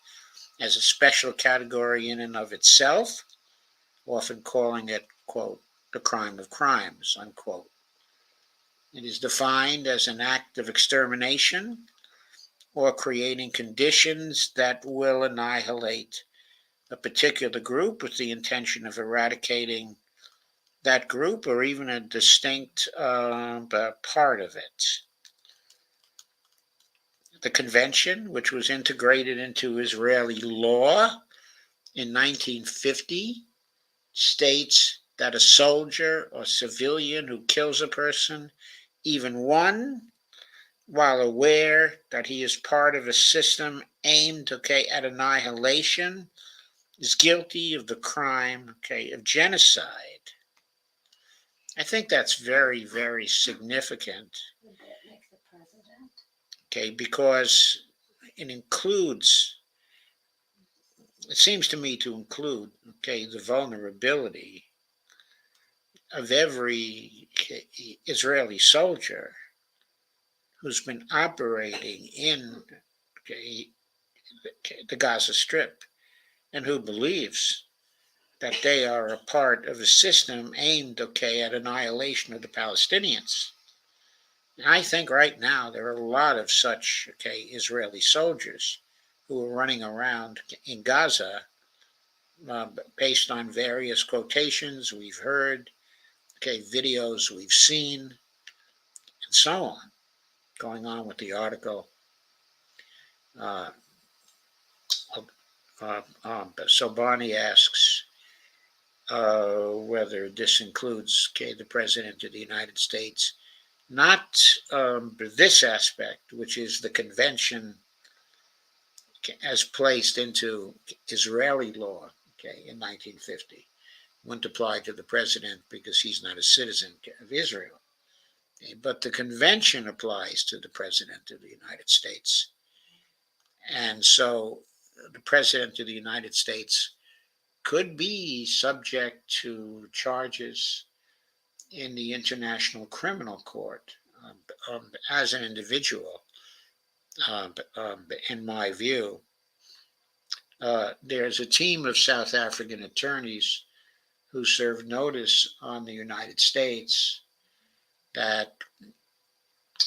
as a special category in and of itself, often calling it, quote, the crime of crimes, unquote. It is defined as an act of extermination or creating conditions that will annihilate a particular group with the intention of eradicating that group or even a distinct part of it. The convention, which was integrated into Israeli law in 1950, states that a soldier or civilian who kills a person, even one, while aware that he is part of a system aimed, at annihilation, is guilty of the crime, of genocide. I think that's very, very significant. Because it seems to me to include, the vulnerability of every Israeli soldier who's been operating in the Gaza Strip and who believes that they are a part of a system aimed, at annihilation of the Palestinians. And I think right now there are a lot of such, Israeli soldiers who are running around in Gaza based on various quotations we've heard, videos we've seen, and so on. Going on with the article. Sobani asks whether this includes, the President of the United States. Not this aspect, which is the convention as placed into Israeli law, okay, in 1950. Wouldn't apply to the president because he's not a citizen of Israel. Okay, but the convention applies to the president of the United States. And so the president of the United States could be subject to charges in the International Criminal Court as an individual, in my view. There's a team of South African attorneys who served notice on the United States that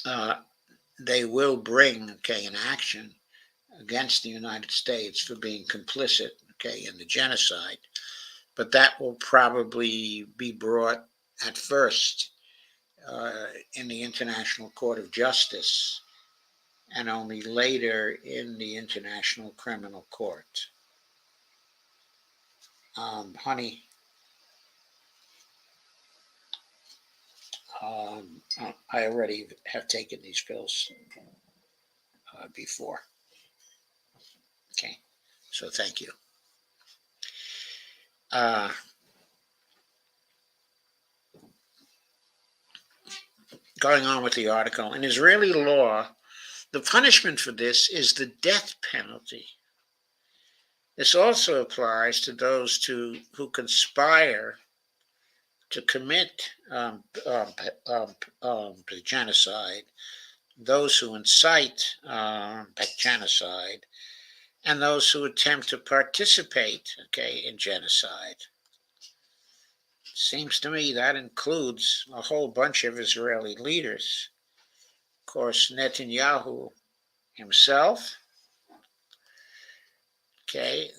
uh, they will bring, okay, an action against the United States for being complicit, okay, in the genocide. But that will probably be brought at first in the International Court of Justice and only later in the International Criminal Court. Honey, I already have taken these pills before. Okay, so thank you. Uh, Going on with the article, in Israeli law, the punishment for this is the death penalty. This also applies to those who conspire to commit genocide, those who incite genocide, and those who attempt to participate, okay, in genocide. Seems to me that includes a whole bunch of Israeli leaders. Of course, Netanyahu himself, okay,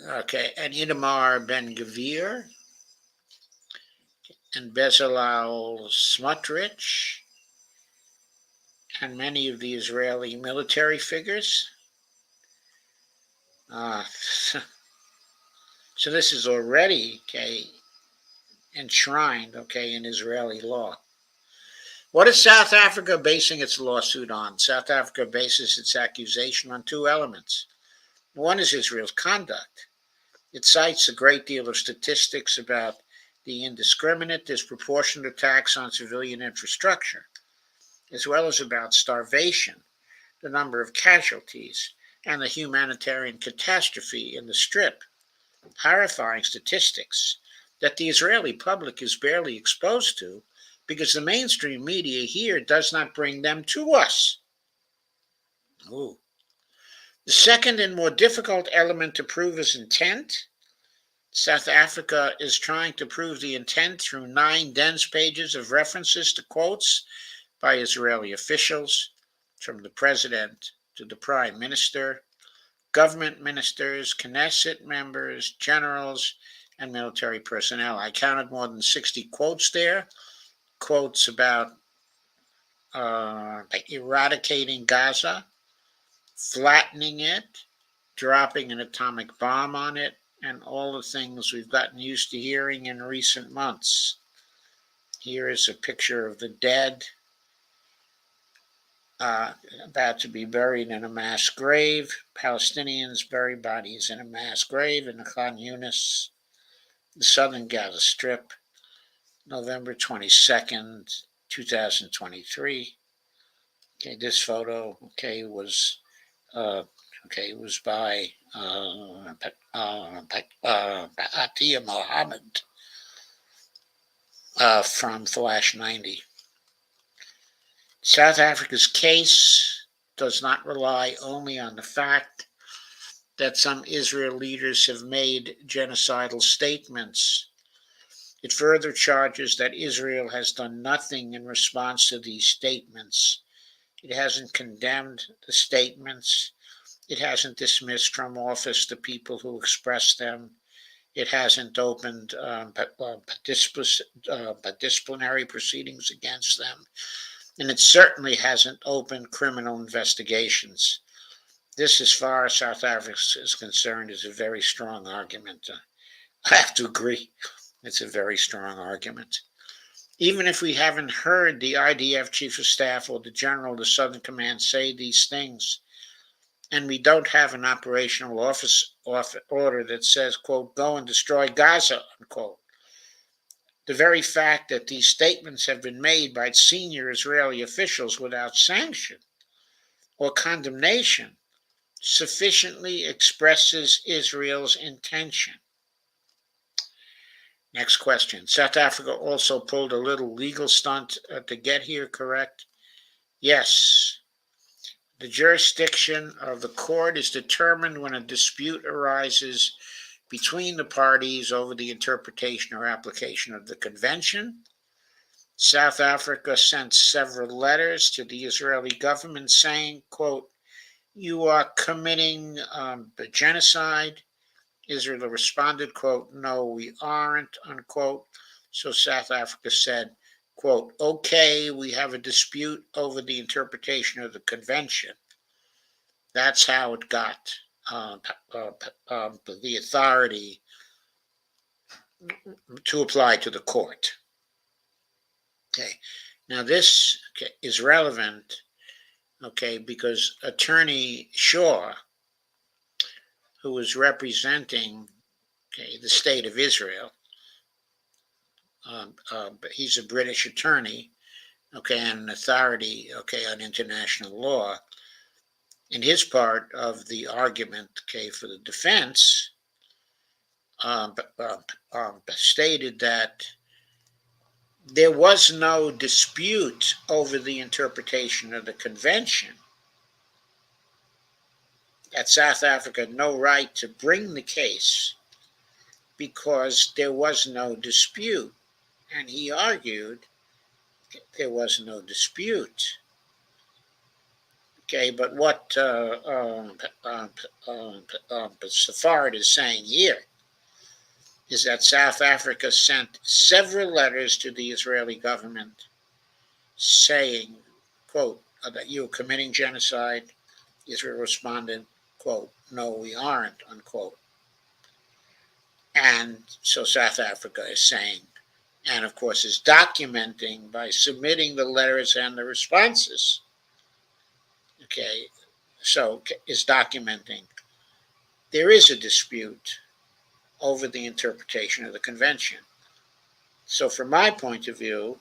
and Itamar Ben-Gvir, and Bezalel Smotrich, and many of the Israeli military figures. So this is already, okay, enshrined, okay, in Israeli law. What is South Africa basing its lawsuit on? South Africa bases its accusation on two elements. One is Israel's conduct. It cites a great deal of statistics about the indiscriminate, disproportionate attacks on civilian infrastructure, as well as about starvation, the number of casualties, and the humanitarian catastrophe in the Strip. Horrifying statistics that the Israeli public is barely exposed to because the mainstream media here does not bring them to us. Ooh. The second and more difficult element to prove is intent. South Africa is trying to prove the intent through 9 dense pages of references to quotes by Israeli officials, from the president to the prime minister, government ministers, Knesset members, generals, and military personnel. I counted more than 60 quotes there. Quotes about eradicating Gaza, flattening it, dropping an atomic bomb on it, and all the things we've gotten used to hearing in recent months. Here is a picture of the dead about to be buried in a mass grave. Palestinians bury bodies in a mass grave in Khan Yunis, the southern Gaza Strip, November 22nd, 2023. Okay, this photo, okay, was by Atiyah Mohammed from Flash 90. South Africa's case does not rely only on the fact that some Israel leaders have made genocidal statements. It further charges that Israel has done nothing in response to these statements. It hasn't condemned the statements. It hasn't dismissed from office the people who expressed them. It hasn't opened disciplinary proceedings against them. And it certainly hasn't opened criminal investigations. This, as far as South Africa is concerned, is a very strong argument. I have to agree. It's a very strong argument. Even if we haven't heard the IDF Chief of Staff or the General of the Southern Command say these things, and we don't have an operational order that says, quote, go and destroy Gaza, unquote. The very fact that these statements have been made by senior Israeli officials without sanction or condemnation sufficiently expresses Israel's intention. Next question. South Africa also pulled a little legal stunt to get here, correct? Yes. The jurisdiction of the court is determined when a dispute arises between the parties over the interpretation or application of the convention. South Africa sent several letters to the Israeli government saying, quote, you are committing genocide. Israel responded, quote, no, we aren't, unquote. So South Africa said, quote, okay, we have a dispute over the interpretation of the convention. That's how it got the authority to apply to the court. Okay, now this is relevant, okay, because Attorney Shaw, who was representing, okay, the state of Israel, but he's a British attorney, okay, and an authority, okay, on international law. In his part of the argument, okay, for the defense, stated that there was no dispute over the interpretation of the convention, that South Africa had no right to bring the case because there was no dispute. And he argued there was no dispute. Okay, but what Safard is saying here is that South Africa sent several letters to the Israeli government saying, quote, that you are committing genocide. Israel responded, quote, no, we aren't, unquote. And so South Africa is saying, and of course is documenting by submitting the letters and the responses, okay, so is documenting there is a dispute over the interpretation of the convention. So from my point of view,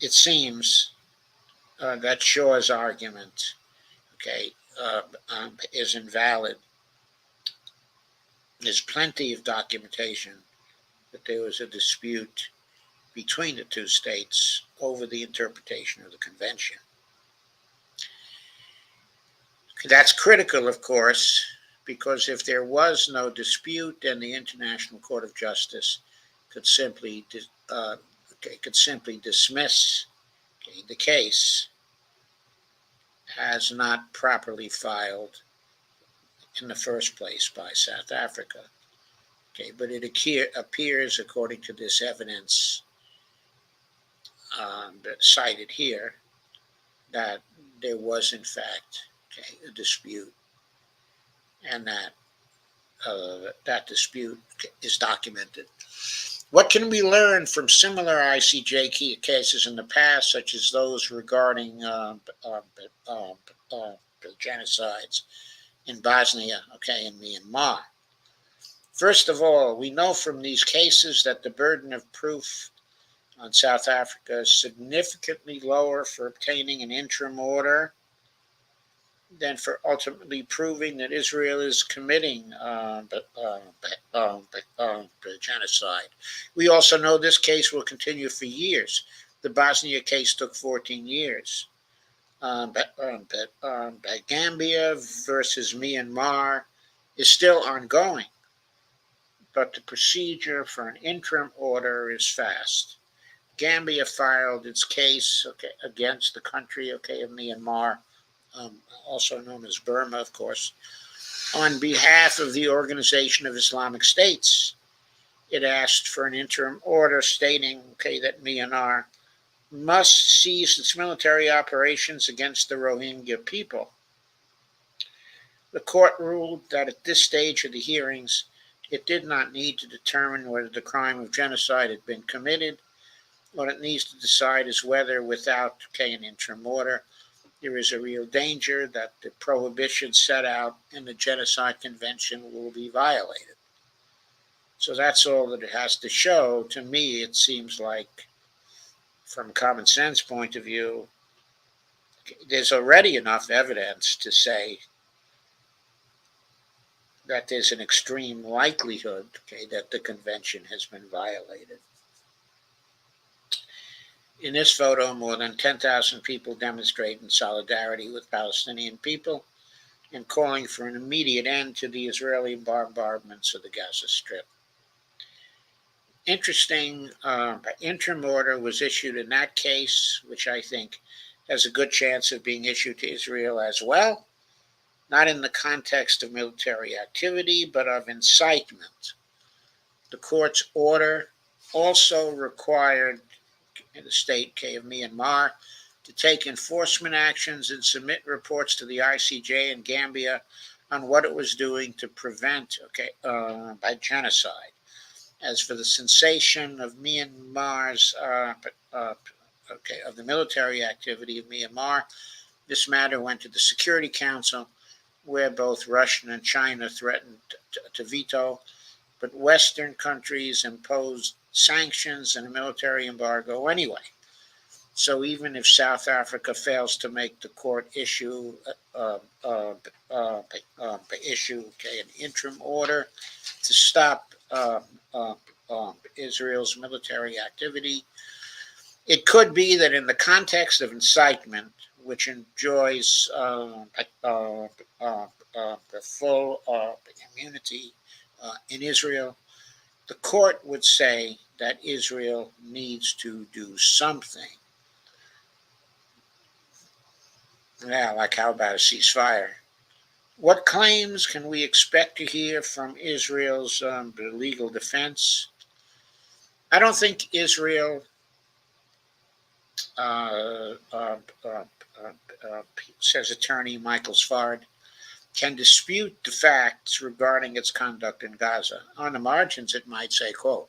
it seems that Shaw's argument, okay, is invalid. There's plenty of documentation that there was a dispute between the two states over the interpretation of the convention. That's critical, of course, because if there was no dispute, then the International Court of Justice could simply dismiss the case as not properly filed in the first place by South Africa. Okay, but it appears, according to this evidence cited here, that there was in fact a dispute, and that that dispute is documented. What can we learn from similar ICJ cases in the past, such as those regarding genocides in Bosnia, okay, and Myanmar? First of all, we know from these cases that the burden of proof on South Africa is significantly lower for obtaining an interim order than for ultimately proving that Israel is committing genocide. We also know this case will continue for years. The Bosnia case took 14 years. Gambia versus Myanmar is still ongoing, but the procedure for an interim order is fast. Gambia filed its case against the country of Myanmar, also known as Burma, of course, on behalf of the Organization of Islamic States. It asked for an interim order stating that Myanmar must cease its military operations against the Rohingya people. The court ruled that at this stage of the hearings, it did not need to determine whether the crime of genocide had been committed. What it needs to decide is whether, without an interim order, there is a real danger that the prohibitions set out in the Genocide Convention will be violated. So that's all that it has to show. To me, it seems like, from a common sense point of view, there's already enough evidence to say that there's an extreme likelihood, okay, that the convention has been violated. In this photo, more than 10,000 people demonstrate in solidarity with Palestinian people and calling for an immediate end to the Israeli bombardments of the Gaza Strip. Interesting, interim order was issued in that case, which I think has a good chance of being issued to Israel as well, not in the context of military activity, but of incitement. The court's order also required the state of Myanmar to take enforcement actions and submit reports to the ICJ in Gambia on what it was doing to prevent by genocide. As for the cessation of Myanmar's of the military activity of Myanmar, this matter went to the Security Council, where both Russia and China threatened to veto, but Western countries imposed sanctions and a military embargo anyway. So even if South Africa fails to make the court issue an interim order to stop Israel's military activity, it could be that in the context of incitement, which enjoys the full immunity in Israel, the court would say that Israel needs to do something. Yeah, like how about a ceasefire? What claims can we expect to hear from Israel's legal defense? I don't think Israel, says attorney Michael Svard, can dispute the facts regarding its conduct in Gaza. On the margins, it might say, quote,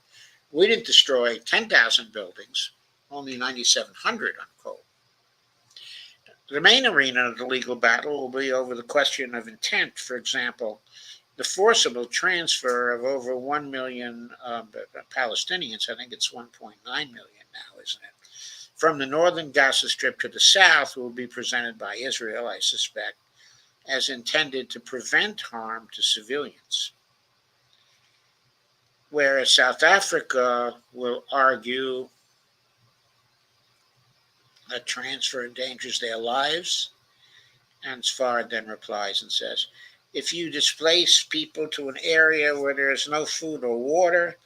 we didn't destroy 10,000 buildings, only 9,700, unquote. The main arena of the legal battle will be over the question of intent. For example, the forcible transfer of over 1 million Palestinians, I think it's 1.9 million now, isn't it, from the northern Gaza Strip to the south will be presented by Israel, I suspect, as intended to prevent harm to civilians. Whereas South Africa will argue that transfer endangers their lives, and Svard then replies and says, if you displace people to an area where there is no food or water,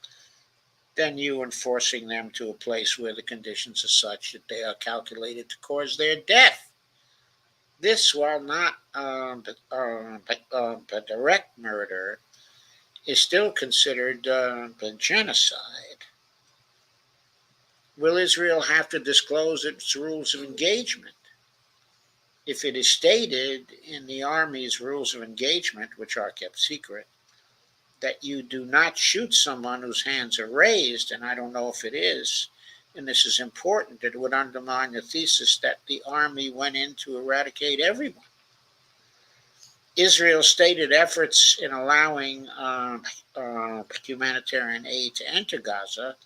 then you enforcing them to a place where the conditions are such that they are calculated to cause their death. This, while not a direct murder, is still considered genocide. Will Israel have to disclose its rules of engagement? If it is stated in the Army's rules of engagement, which are kept secret, that you do not shoot someone whose hands are raised, and I don't know if it is, and this is important, it would undermine the thesis that the Army went in to eradicate everyone. Israel's stated efforts in allowing humanitarian aid to enter Gaza,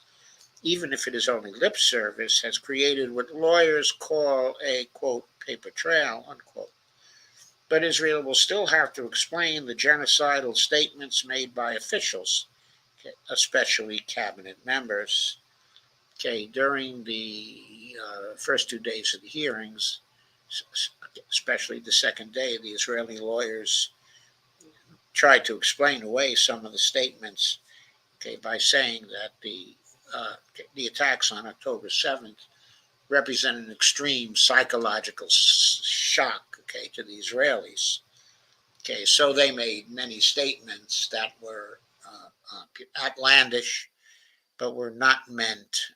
even if it is only lip service, has created what lawyers call a, quote, paper trail, unquote. But Israel will still have to explain the genocidal statements made by officials, especially cabinet members. During the first 2 days of the hearings, especially the second day, the Israeli lawyers tried to explain away some of the statements, by saying that the attacks on October 7th represent an extreme psychological shock, to the Israelis. So they made many statements that were outlandish, but were not meant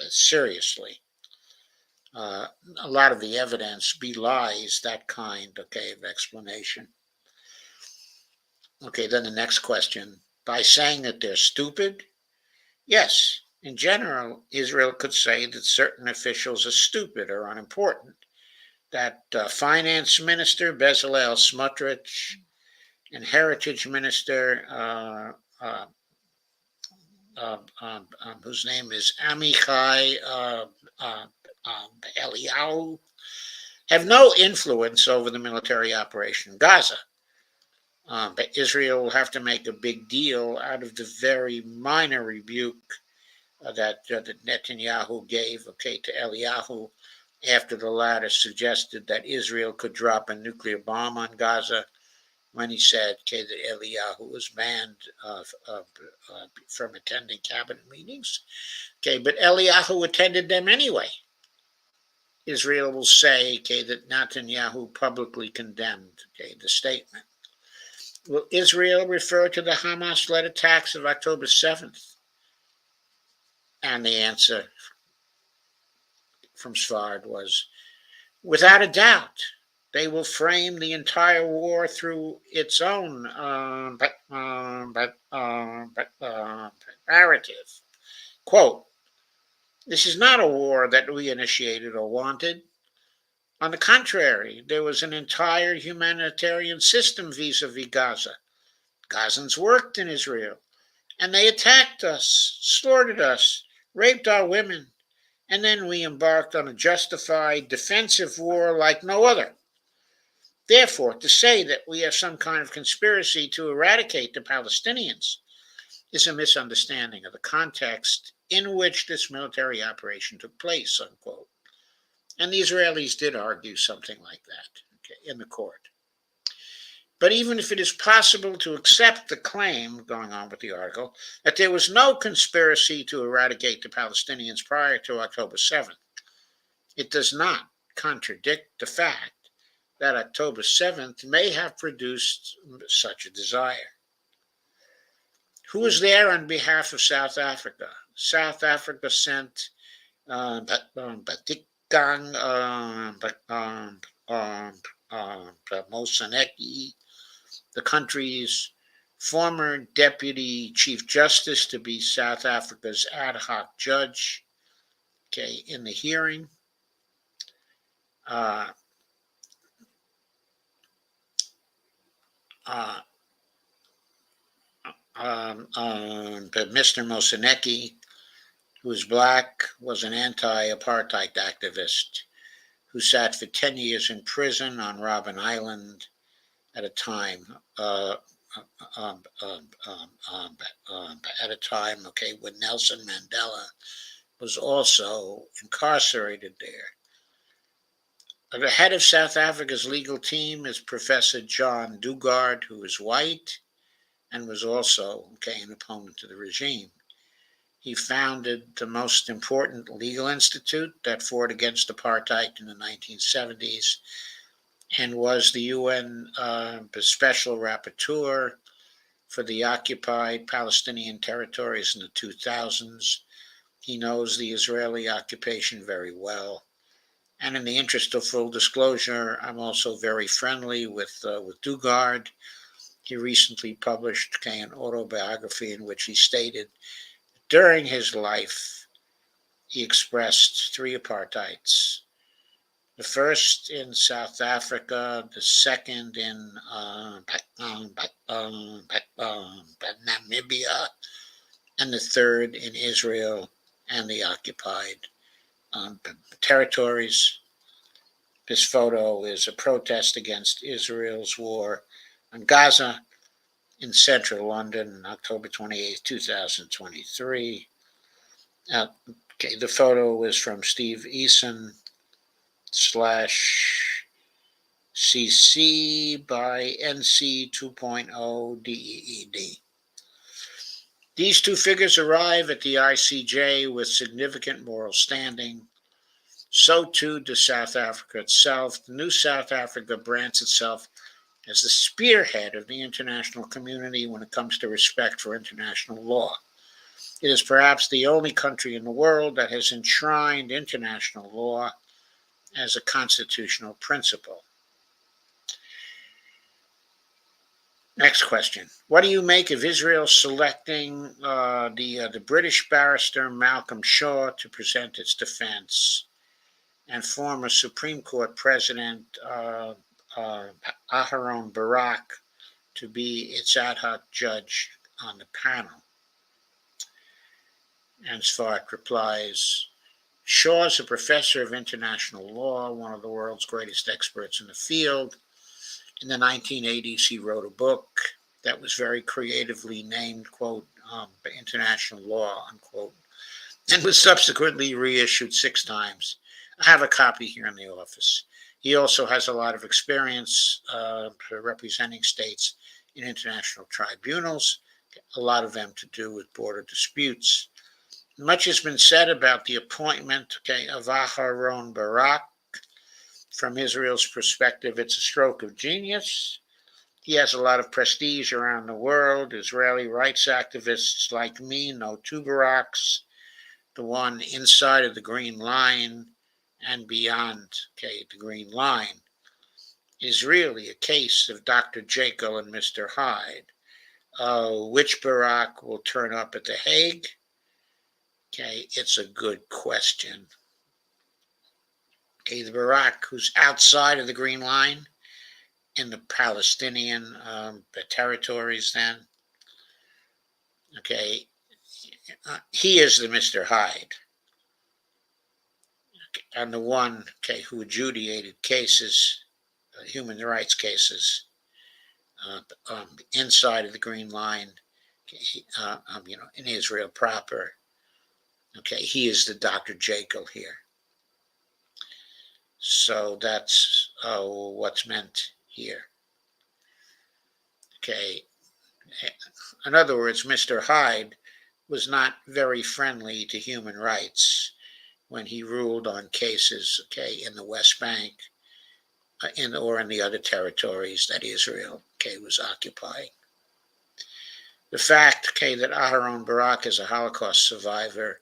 seriously. A lot of the evidence belies that kind, of explanation. Then the next question. By saying that they're stupid? Yes. In general, Israel could say that certain officials are stupid or unimportant, that finance minister, Bezalel Smotrich, and heritage minister, whose name is Amichai Eliyahu, have no influence over the military operation in Gaza. But Israel will have to make a big deal out of the very minor rebuke that Netanyahu gave, okay, to Eliyahu after the latter suggested that Israel could drop a nuclear bomb on Gaza, when he said, okay, that Eliyahu was banned from attending cabinet meetings. Okay, but Eliyahu attended them anyway. Israel will say, okay, that Netanyahu publicly condemned, okay, the statement. Will Israel refer to the Hamas-led attacks of October 7th? And the answer from Svard was, without a doubt, they will frame the entire war through its own narrative. Quote, this is not a war that we initiated or wanted. On the contrary, there was an entire humanitarian system vis-a-vis Gaza. Gazans worked in Israel, and they attacked us, slaughtered us, raped our women, and then we embarked on a justified defensive war like no other. Therefore, to say that we have some kind of conspiracy to eradicate the Palestinians is a misunderstanding of the context in which this military operation took place, unquote. And the Israelis did argue something like that, okay, in the court. But even if it is possible to accept the claim, going on with the article, that there was no conspiracy to eradicate the Palestinians prior to October 7th, it does not contradict the fact that October 7th may have produced such a desire. Who was there on behalf of South Africa? South Africa sent Batikang Moseneke, the country's former deputy chief justice, to be South Africa's ad hoc judge, okay, in the hearing. But Mr. Moseneke, who is black, was an anti-apartheid activist who sat for 10 years in prison on Robben Island at a time, okay, when Nelson Mandela was also incarcerated there. The head of South Africa's legal team is Professor John Dugard, who is white and was also, okay, an opponent to the regime. He founded the most important legal institute that fought against apartheid in the 1970s and was the UN Special Rapporteur for the occupied Palestinian territories in the 2000s. He knows the Israeli occupation very well. And in the interest of full disclosure, I'm also very friendly with Dugard. He recently published an autobiography in which he stated during his life he expressed three apartheids. The first in South Africa, the second in Namibia, and the third in Israel and the occupied territories. This photo is a protest against Israel's war on Gaza in central London, October 28, 2023. Okay, the photo is from Steve Eason /CC by NC 2.0 DEED. These two figures arrive at the ICJ with significant moral standing. So too does South Africa itself. The new South Africa brands itself as the spearhead of the international community when it comes to respect for international law. It is perhaps the only country in the world that has enshrined international law as a constitutional principle. Next question. What do you make of Israel selecting the British barrister Malcolm Shaw to present its defense? and former Supreme Court President Aharon Barak to be its ad hoc judge on the panel. And Svart replies, Shaw is a professor of international law, one of the world's greatest experts in the field. In the 1980s, he wrote a book that was very creatively named, quote, International Law, unquote, and was subsequently reissued 6 times. I have a copy here in the office. He also has a lot of experience representing states in international tribunals, a lot of them to do with border disputes. Much has been said about the appointment of Aharon Barak. From Israel's perspective, it's a stroke of genius. He has a lot of prestige around the world. Israeli rights activists like me know 2 Baraks, the one inside of the Green Line and beyond the Green Line, is really a case of Dr. Jekyll and Mr. Hyde. Which Barak will turn up at The Hague? It's a good question. The Barak who's outside of the Green Line in the Palestinian territories then, he is the Mr. Hyde, and the one who adjudicated cases, human rights cases, inside of the Green Line, in Israel proper. He is the Dr. Jekyll here. So that's what's meant here. In other words, Mr. Hyde was not very friendly to human rights when he ruled on cases, in the West Bank, or in the other territories that Israel, was occupying. The fact, that Aharon Barak is a Holocaust survivor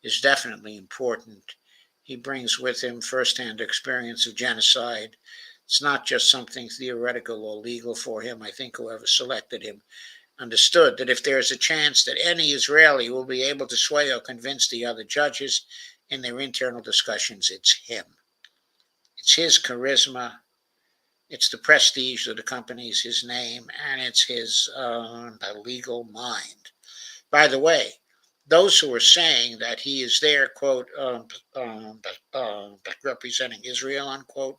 is definitely important. He brings with him firsthand experience of genocide. It's not just something theoretical or legal for him. I think whoever selected him understood that if there's a chance that any Israeli will be able to sway or convince the other judges in their internal discussions, it's him. It's his charisma, it's the prestige that accompanies his name, and it's his legal mind. By the way, those who are saying that he is there, quote, representing Israel, unquote,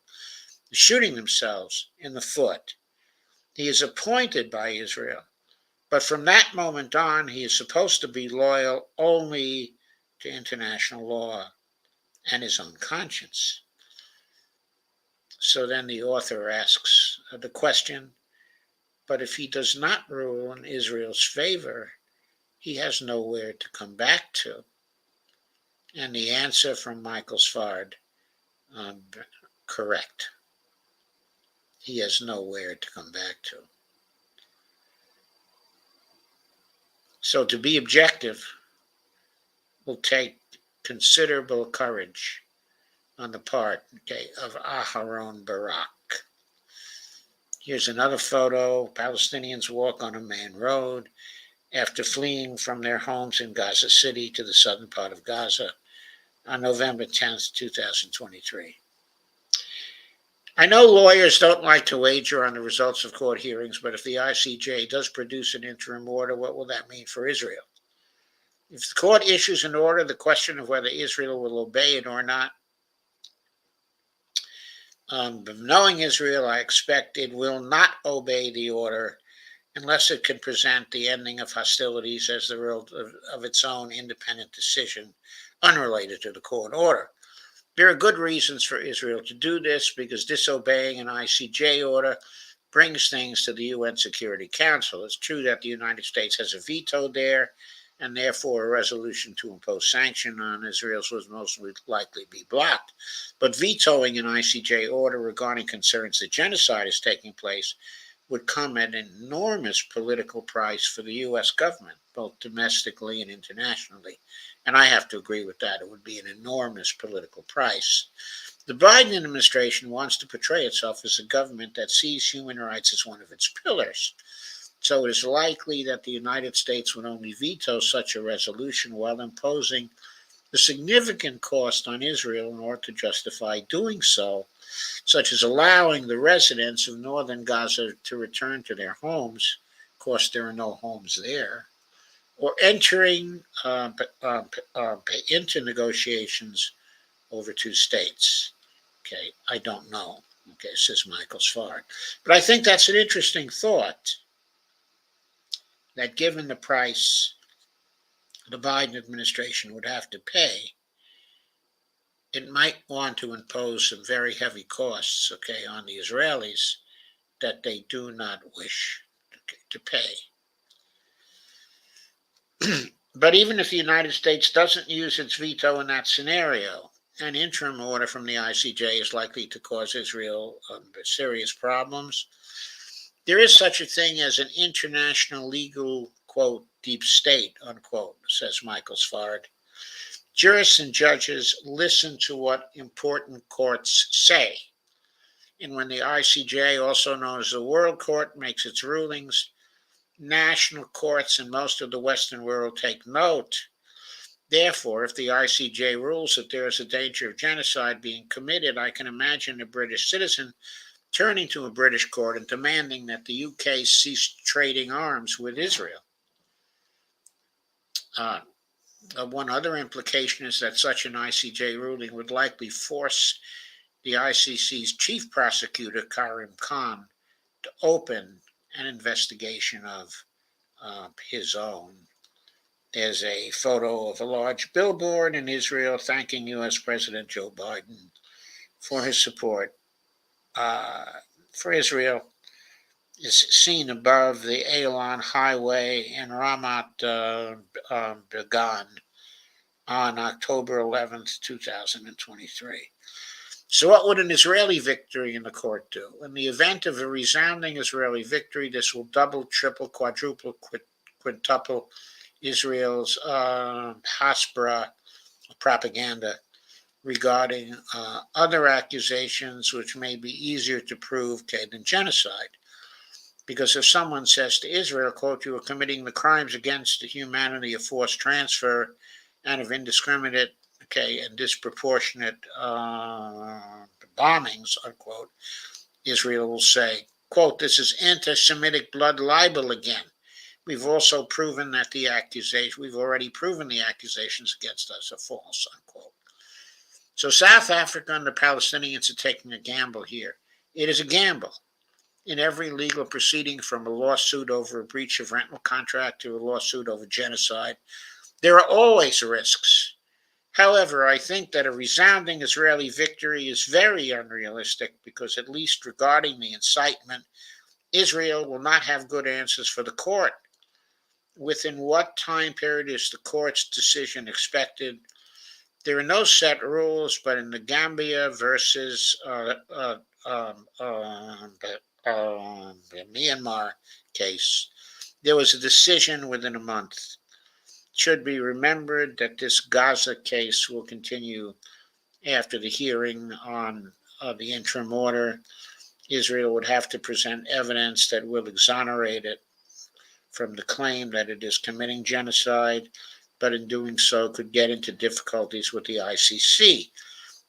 shooting themselves in the foot. He is appointed by Israel, but from that moment on, he is supposed to be loyal only to international law and his own conscience. So then the author asks the question, but if he does not rule in Israel's favor, he has nowhere to come back to. And the answer from Michael Svard, correct. He has nowhere to come back to. So to be objective will take considerable courage on the part of Aharon Barak. Here's another photo. Palestinians walk on a main road after fleeing from their homes in Gaza City to the southern part of Gaza on November 10th, 2023. I know lawyers don't like to wager on the results of court hearings, but if the ICJ does produce an interim order, what will that mean for Israel? If the court issues an order, the question of whether Israel will obey it or not, knowing Israel, I expect it will not obey the order unless it can present the ending of hostilities as the result of its own independent decision, unrelated to the court order. There are good reasons for Israel to do this, because disobeying an ICJ order brings things to the UN Security Council. It's true that the United States has a veto there, and therefore a resolution to impose sanction on Israel would most likely be blocked. But vetoing an ICJ order regarding concerns that genocide is taking place would come at an enormous political price for the U.S. government, both domestically and internationally. And I have to agree with that. It would be an enormous political price. The Biden administration wants to portray itself as a government that sees human rights as one of its pillars. So it is likely that the United States would only veto such a resolution while imposing a significant cost on Israel in order to justify doing so, such as allowing the residents of northern Gaza to return to their homes. Of course, there are no homes there. Or entering into negotiations over two states. Okay, I don't know. Okay, says Michael Svard. But I think that's an interesting thought that given the price the Biden administration would have to pay, it might want to impose some very heavy costs, okay, on the Israelis that they do not wish to pay. But even if the United States doesn't use its veto in that scenario, an interim order from the ICJ is likely to cause Israel serious problems. There is such a thing as an international legal, quote, deep state, unquote, says Michael Svard. Jurists and judges listen to what important courts say. And when the ICJ, also known as the World Court, makes its rulings, national courts in most of the Western world take note. Therefore, if the ICJ rules that there is a danger of genocide being committed, I can imagine a British citizen turning to a British court and demanding that the UK cease trading arms with Israel. One other implication is that such an ICJ ruling would likely force the ICC's chief prosecutor, Karim Khan, to open an investigation of his own. There's a photo of a large billboard in Israel thanking U.S. President Joe Biden for his support for Israel. Is seen above the Ayalon Highway in Ramat Gan on October 11th, 2023. So, what would an Israeli victory in the court do? In the event of a resounding Israeli victory, this will double, triple, quadruple, quintuple Israel's Hasbara propaganda regarding other accusations which may be easier to prove than genocide. Because if someone says to Israel, quote, you are committing the crimes against the humanity of forced transfer and of indiscriminate, and disproportionate bombings, unquote, Israel will say, quote, this is anti-Semitic blood libel again. We've already proven the accusations against us are false, unquote. So South Africa and the Palestinians are taking a gamble here. It is a gamble. In every legal proceeding, from a lawsuit over a breach of rental contract to a lawsuit over genocide, there are always risks. However, I think that a resounding Israeli victory is very unrealistic because, at least regarding the incitement, Israel will not have good answers for the court. Within what time period is the court's decision expected? There are no set rules, but in the Gambia versus the Myanmar case, there was a decision within a month. It should be remembered that this Gaza case will continue after the hearing on the interim order. Israel would have to present evidence that will exonerate it from the claim that it is committing genocide, but in doing so could get into difficulties with the ICC.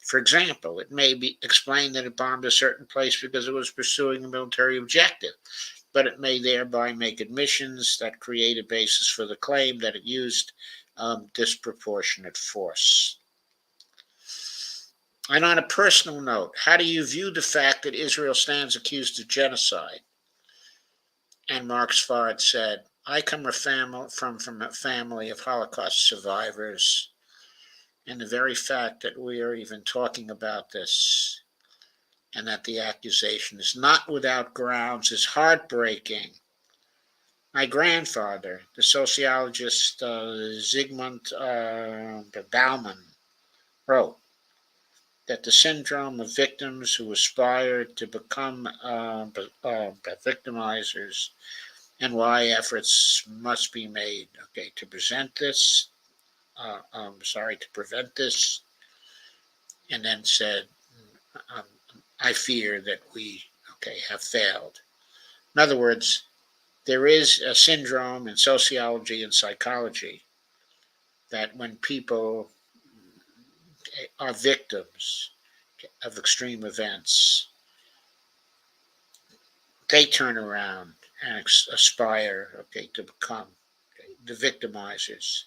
For example, it may be explained that it bombed a certain place because it was pursuing a military objective, but it may thereby make admissions that create a basis for the claim that it used disproportionate force. And on a personal note, how do you view the fact that Israel stands accused of genocide? And Mark Svard said, I come from a family of Holocaust survivors, and the very fact that we are even talking about this and that the accusation is not without grounds is heartbreaking. My grandfather, the sociologist Zygmunt Bauman, wrote that the syndrome of victims who aspire to become victimizers and why efforts must be made, to prevent this, and then said, I fear that we, have failed. In other words, there is a syndrome in sociology and psychology that when people are victims of extreme events, they turn around and aspire, to become the victimizers.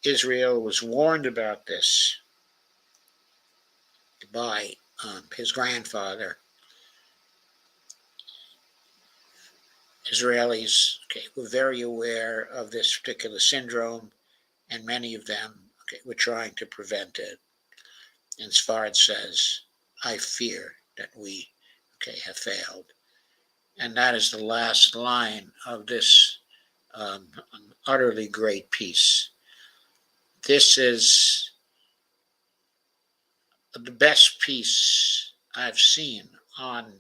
Israel was warned about this by his grandfather. Israelis were very aware of this particular syndrome, and many of them were trying to prevent it. And Sfard says, I fear that we have failed. And that is the last line of this utterly great piece. This is the best piece I've seen on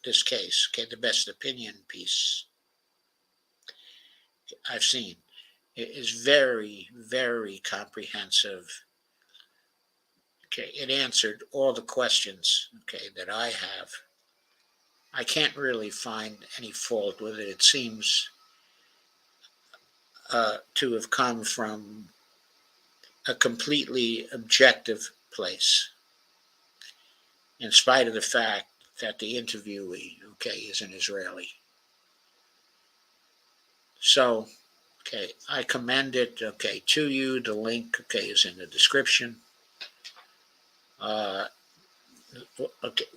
this case, the best opinion piece I've seen. It is very, very comprehensive. It answered all the questions, that I have. I can't really find any fault with it. It seems to have come from a completely objective place, in spite of the fact that the interviewee, is an Israeli. So, I commend it, to you. The link, is in the description.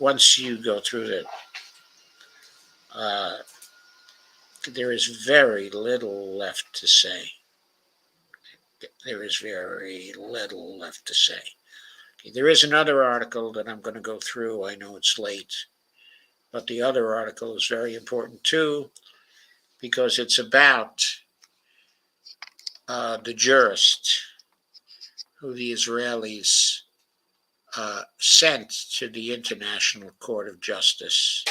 Once you go through it, there is very little left to say. There is very little left to say. There is another article that I'm going to go through. I know it's late, but the other article is very important too, because it's about the jurist who the Israelis sent to the International Court of Justice,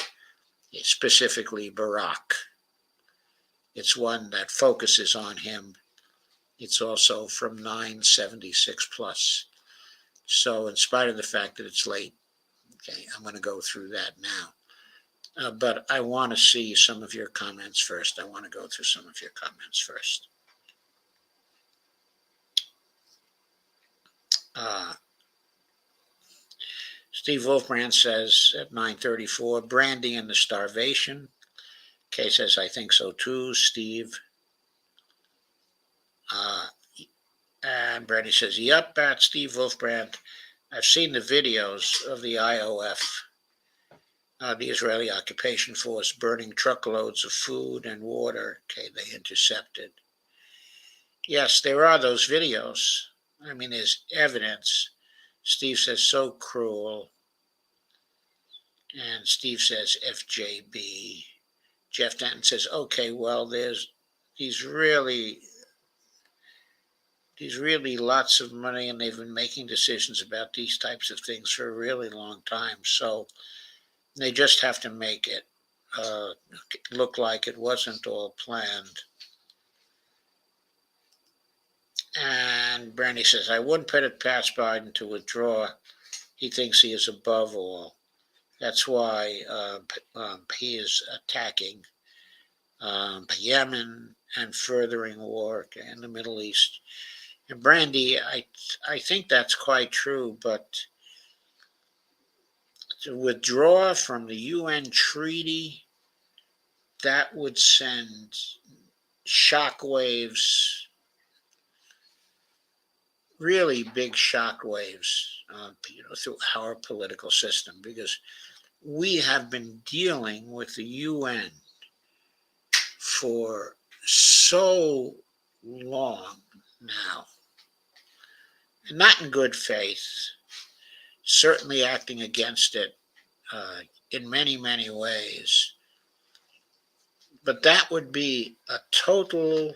specifically Barak. It's one that focuses on him. It's also from 976 plus. So in spite of the fact that it's late, I'm going to go through that now. But I want to see some of your comments first. I want to go through some of your comments first. Steve Wolfbrand says at 9:34, Brandy and the Starvation. Kay says, I think so too, Steve. And Brandy says, yep, that's Steve Wolfbrand. I've seen the videos of the IOF, the Israeli Occupation Force, burning truckloads of food and water, they intercepted. Yes, there are those videos. I mean, there's evidence. Steve says, so cruel. And Steve says, FJB. Jeff Denton says, okay, well, there's these really lots of money, and they've been making decisions about these types of things for a really long time. So they just have to make it look like it wasn't all planned. And Brandy says, I wouldn't put it past Biden to withdraw. He thinks he is above all. That's why he is attacking Yemen and furthering war in the Middle East. And Brandy, I think that's quite true, but to withdraw from the UN treaty, that would send shockwaves, really big shockwaves, through our political system, because we have been dealing with the UN for so long now, and not in good faith, certainly acting against it in many, many ways. But that would be a total,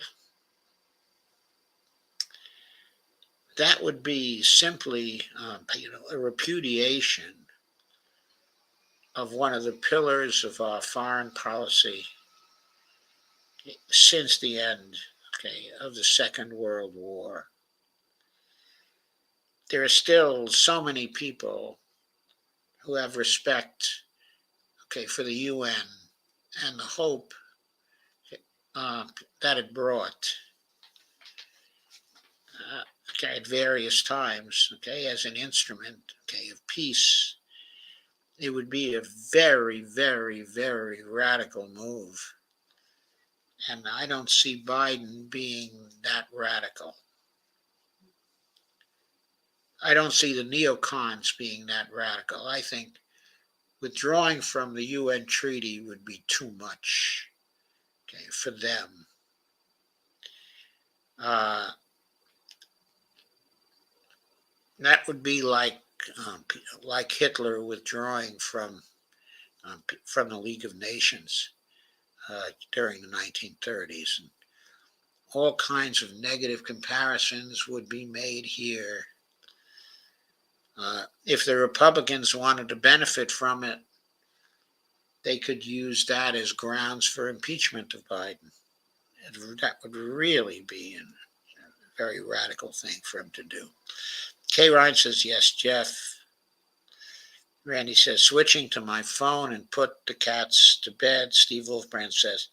that would be simply, a repudiation of one of the pillars of our foreign policy since the end, of the Second World War. There are still so many people who have respect, for the UN and the hope that it brought. okay, at various times, okay, as an instrument, okay, of peace, it would be a very, very, very radical move. And I don't see Biden being that radical. I don't see the neocons being that radical. I think withdrawing from the UN treaty would be too much, okay, for them. Uh, that would be like Hitler withdrawing from the League of Nations during the 1930s. And all kinds of negative comparisons would be made here. If the Republicans wanted to benefit from it, they could use that as grounds for impeachment of Biden. That would really be a very radical thing for him to do. Kay Ryan says, yes, Jeff. Randy says, switching to my phone and put the cats to bed. Steve Wolfbrand says,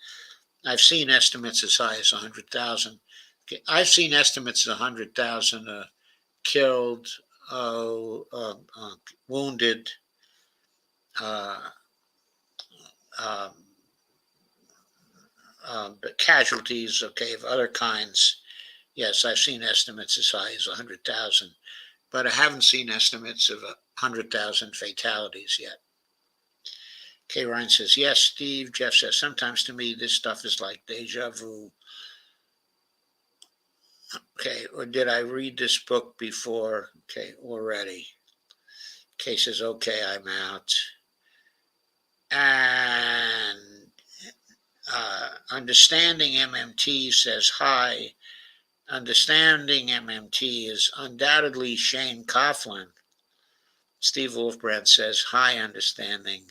I've seen estimates as high as 100,000. Okay, I've seen estimates of 100,000 killed, wounded, uh, um, casualties, okay, of other kinds. Yes, I've seen estimates as high as 100,000, but I haven't seen estimates of 100,000 fatalities yet. Kay Ryan says, yes, Steve. Jeff says, sometimes to me this stuff is like deja vu. Okay, or did I read this book before? Okay, already. Kay says, okay, I'm out. And Understanding MMT says, hi. Understanding MMT is undoubtedly Shane Coughlin. Steve Wolfbrand says, hi, Understanding.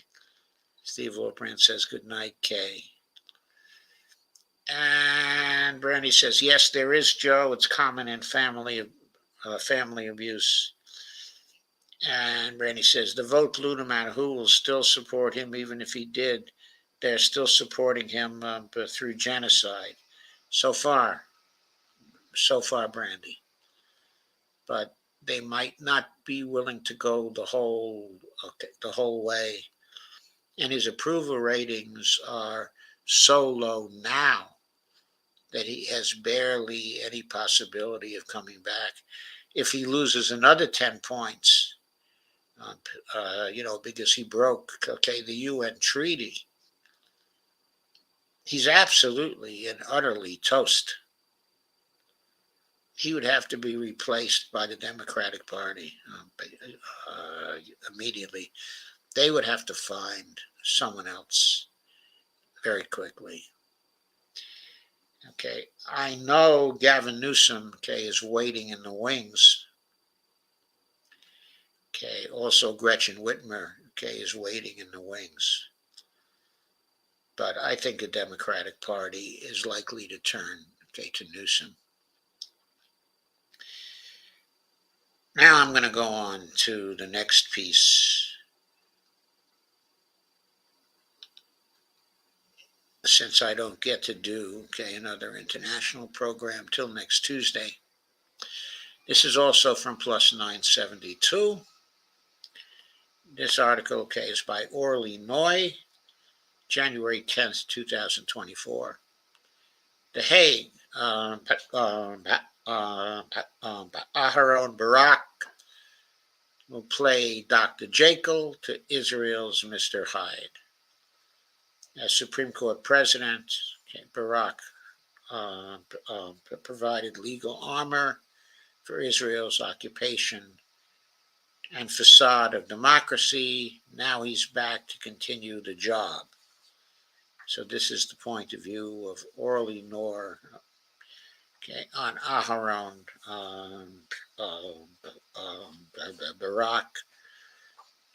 Steve Wolfbrand says, good night, Kay. And Brandy says, yes, there is, Joe. It's common in family abuse. And Brandy says, the vote blue no matter who will still support him, even if he did. They're still supporting him through genocide. So far, Brandy. But they might not be willing to go the whole way. And his approval ratings are so low now that he has barely any possibility of coming back. If he loses another 10 points, because he broke, the UN treaty, he's absolutely and utterly toast. He would have to be replaced by the Democratic Party immediately. They would have to find someone else very quickly. Okay, I know Gavin Newsom, is waiting in the wings. Okay, also Gretchen Whitmer, is waiting in the wings. But I think the Democratic Party is likely to turn, to Newsom. Now I'm going to go on to the next piece. Since I don't get to do, another international program till next Tuesday. This is also from Plus 972. This article, is by Orly Noy, January 10th, 2024. The Hague, Aharon Barak will play Dr. Jekyll to Israel's Mr. Hyde. As Supreme Court President, Barak provided legal armor for Israel's occupation and facade of democracy. Now he's back to continue the job. So this is the point of view of Orly Noor, on Aharon Barak.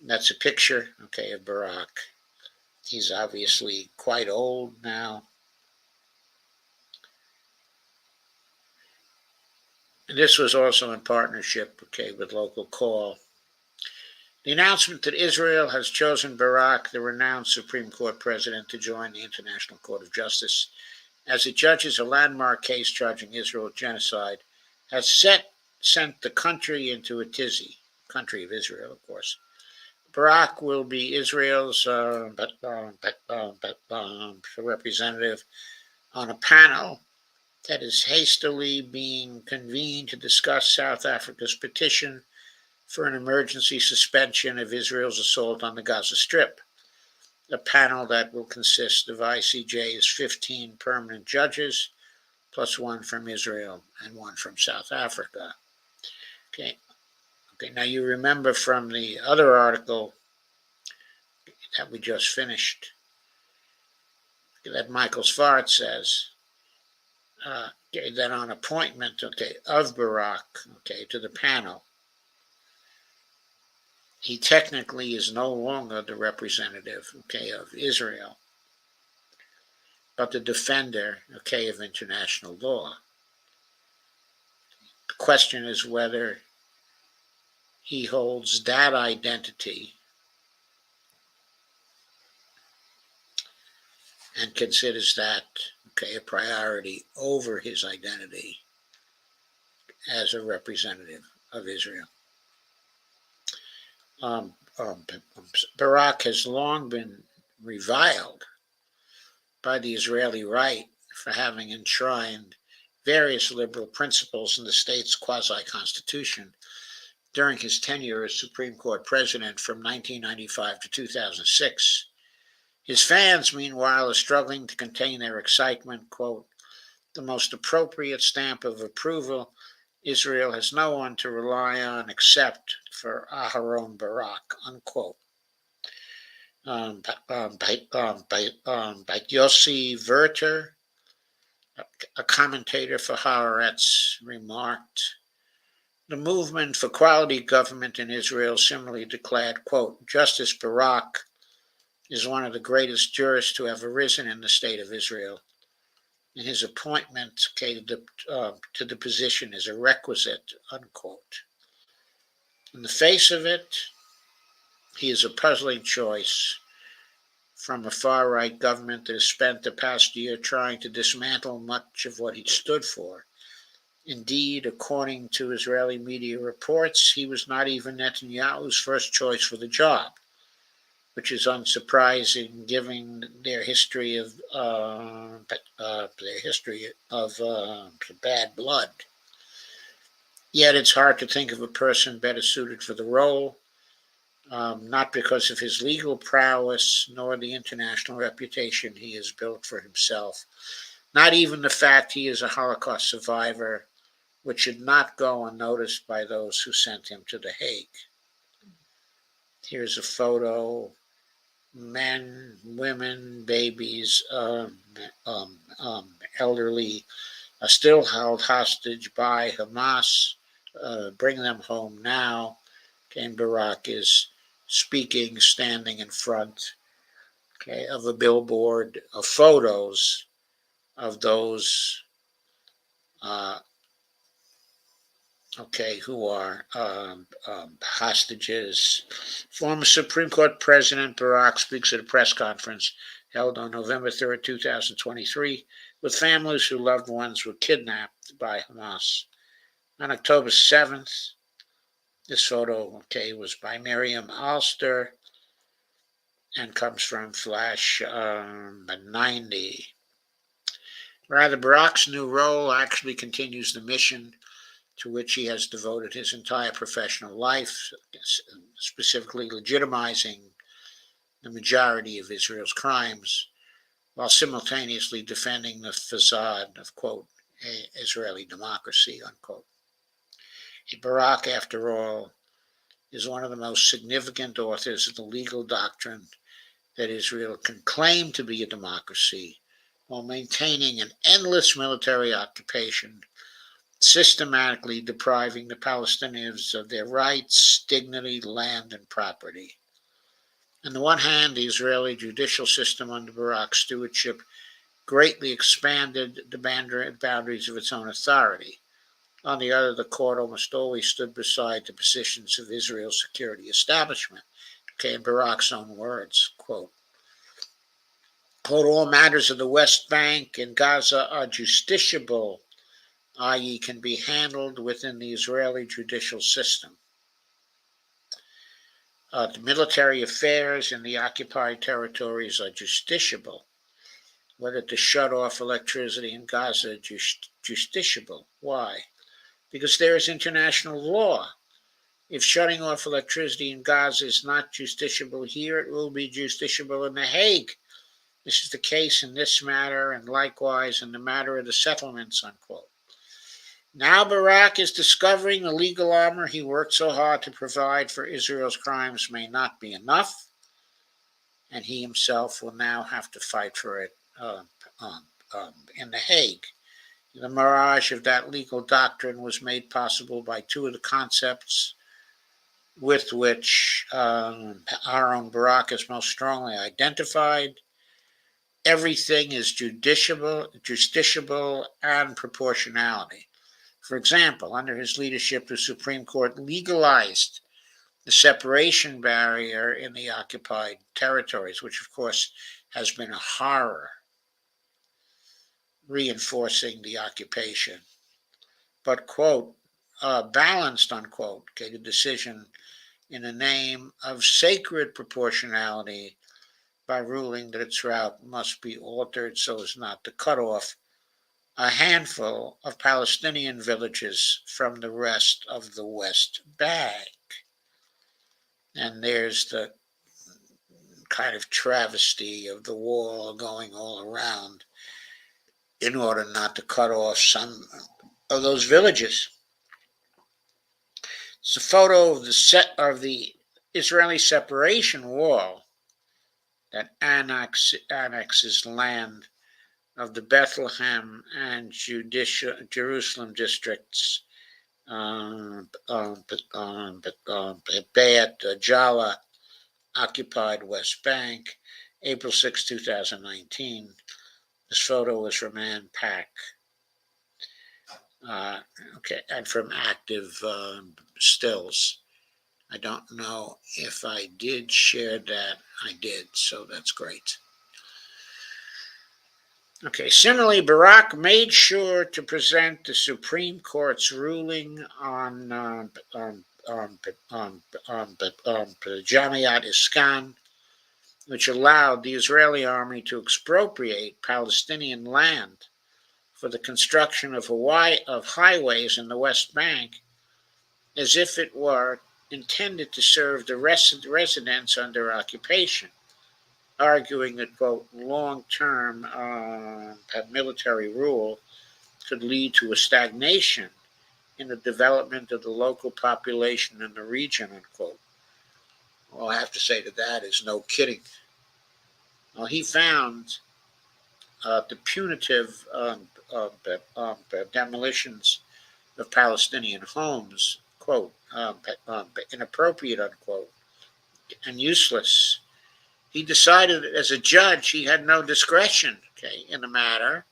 That's a picture, of Barak. He's obviously quite old now. And this was also in partnership, with Local Call. The announcement that Israel has chosen Barak, the renowned Supreme Court president, to join the International Court of Justice as it judges a landmark case charging Israel with genocide, has set sent the country into a tizzy, country of Israel, of course. Barak will be Israel's representative on a panel that is hastily being convened to discuss South Africa's petition for an emergency suspension of Israel's assault on the Gaza Strip. A panel that will consist of ICJ's 15 permanent judges, plus one from Israel and one from South Africa. Okay. Now you remember from the other article that we just finished that Michael Svart says that on appointment, of Barak, to the panel, he technically is no longer the representative, of Israel, but the defender, of international law. The question is whether he holds that identity and considers that, a priority over his identity as a representative of Israel. Barak has long been reviled by the Israeli right for having enshrined various liberal principles in the state's quasi-constitution during his tenure as Supreme Court president from 1995 to 2006. His fans, meanwhile, are struggling to contain their excitement. Quote, the most appropriate stamp of approval, Israel has no one to rely on except for Aharon Barak, unquote. But Yossi Verter, a commentator for Haaretz, remarked, the movement for quality government in Israel similarly declared, quote, Justice Barak is one of the greatest jurists to have arisen in the state of Israel, and his appointment to the position is a requisite, unquote. In the face of it, he is a puzzling choice from a far-right government that has spent the past year trying to dismantle much of what he stood for. Indeed, according to Israeli media reports, he was not even Netanyahu's first choice for the job, which is unsurprising given their history of bad blood. Yet it's hard to think of a person better suited for the role, not because of his legal prowess nor the international reputation he has built for himself, not even the fact he is a Holocaust survivor, which should not go unnoticed by those who sent him to The Hague. Here's a photo. Men, women, babies, elderly are still held hostage by Hamas. Bring them home now. And Barak is speaking, standing in front of a billboard of photos of those who are hostages. Former Supreme Court President Barak speaks at a press conference held on November 3rd, 2023, with families whose loved ones were kidnapped by Hamas. On October 7th, this photo, was by Miriam Alster and comes from Flash 90. Rather, Barak's new role actually continues the mission to which he has devoted his entire professional life, specifically legitimizing the majority of Israel's crimes, while simultaneously defending the facade of, quote, Israeli democracy, unquote. Barak, after all, is one of the most significant authors of the legal doctrine that Israel can claim to be a democracy while maintaining an endless military occupation, systematically depriving the Palestinians of their rights, dignity, land, and property. On the one hand, the Israeli judicial system under Barak's stewardship greatly expanded the boundaries of its own authority. On the other, the court almost always stood beside the positions of Israel's security establishment. In Barak's own words, quote, all matters of the West Bank and Gaza are justiciable i.e., can be handled within the Israeli judicial system. The military affairs in the occupied territories are justiciable. Whether to shut off electricity in Gaza is justiciable. Why? Because there is international law. If shutting off electricity in Gaza is not justiciable here, it will be justiciable in The Hague. This is the case in this matter, and likewise in the matter of the settlements, unquote. Now Barak is discovering the legal armor he worked so hard to provide for Israel's crimes may not be enough, and he himself will now have to fight for it in The Hague. The mirage of that legal doctrine was made possible by two of the concepts with which our own Barak is most strongly identified. Everything is justiciable, and proportionality. For example, under his leadership, the Supreme Court legalized the separation barrier in the occupied territories, which of course has been a horror, reinforcing the occupation. But, quote, balanced, unquote, okay, the decision in the name of sacred proportionality by ruling that its route must be altered so as not to cut off a handful of Palestinian villages from the rest of the West Bank. And there's the kind of travesty of the wall going all around in order not to cut off some of those villages. It's a photo of the Israeli separation wall that annexes land of the Bethlehem and Jerusalem districts, Beit Jala, occupied West Bank, April 6, 2019. This photo was from Ann Pack. Okay, and from active stills. I don't know if I did share that. I did, so that's great. Okay, similarly, Barak made sure to present the Supreme Court's ruling on Jamiat Iskan, which allowed the Israeli army to expropriate Palestinian land for the construction of highways in the West Bank, as if it were intended to serve the residents under occupation, arguing that, quote, long-term military rule could lead to a stagnation in the development of the local population in the region, unquote. All I have to say to that is no kidding. Well, he found the punitive demolitions of Palestinian homes, quote, inappropriate, unquote, and useless. He decided that as a judge he had no discretion, okay, in the matter,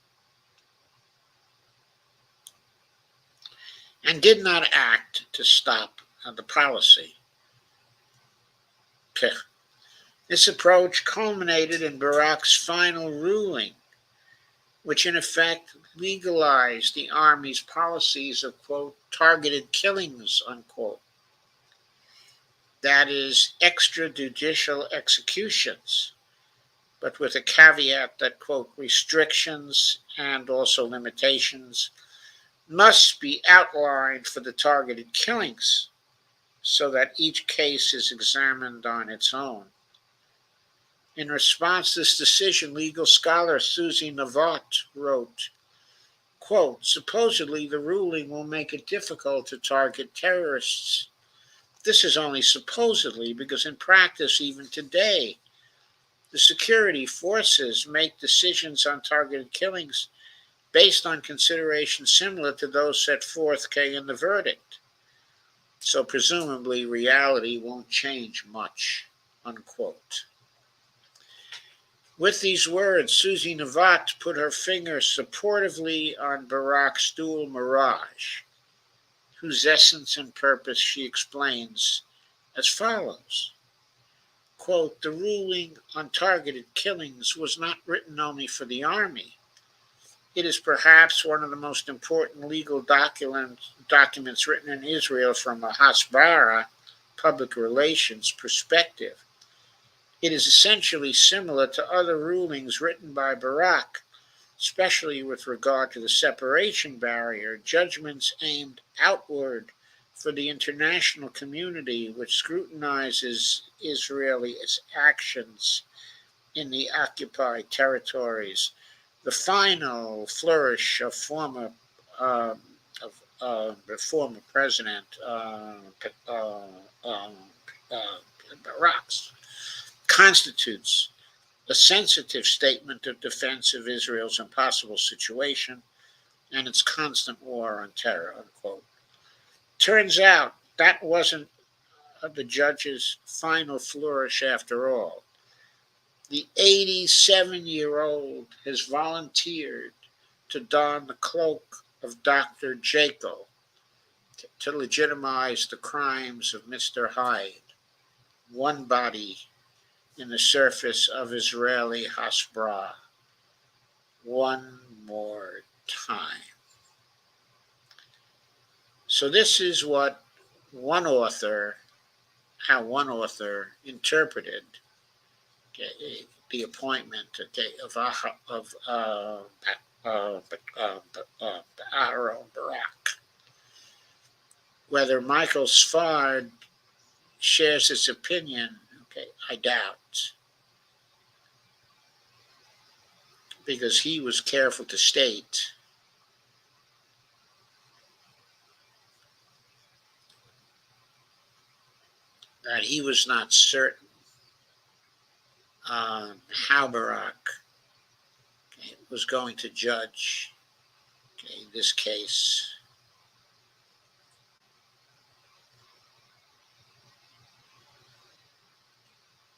and did not act to stop the policy. This approach culminated in Barak's final ruling, which in effect legalized the army's policies of, quote, targeted killings, unquote. That is, extrajudicial executions, but with a caveat that, quote, restrictions and also limitations must be outlined for the targeted killings so that each case is examined on its own. In response to this decision, legal scholar Susie Navot wrote, quote, supposedly the ruling will make it difficult to target terrorists. This is only supposedly, because in practice, even today, the security forces make decisions on targeted killings based on considerations similar to those set forth in the verdict. So presumably reality won't change much, unquote. With these words, Susie Navot put her finger supportively on Barak's dual mirage, whose essence and purpose she explains as follows. Quote, the ruling on targeted killings was not written only for the army. It is perhaps one of the most important legal documents written in Israel from a Hasbara, public relations perspective. It is essentially similar to other rulings written by Barak, especially with regard to the separation barrier, judgments aimed outward for the international community, which scrutinizes Israeli actions in the occupied territories. The final flourish of uh, the former president Barak's constitutes a sensitive statement of defense of Israel's impossible situation and its constant war on terror, unquote. Turns out that wasn't the judge's final flourish after all. The 87-year-old has volunteered to don the cloak of Dr. Jekyll to legitimize the crimes of Mr. Hyde, one body in the surface of Israeli Hasbara. One more time. So this is what how one author interpreted, okay, the appointment, okay, of Aaron Barak. Whether Michael Svard shares this opinion, okay, I doubt, because he was careful to state that he was not certain how Barak, okay, was going to judge, okay, this case.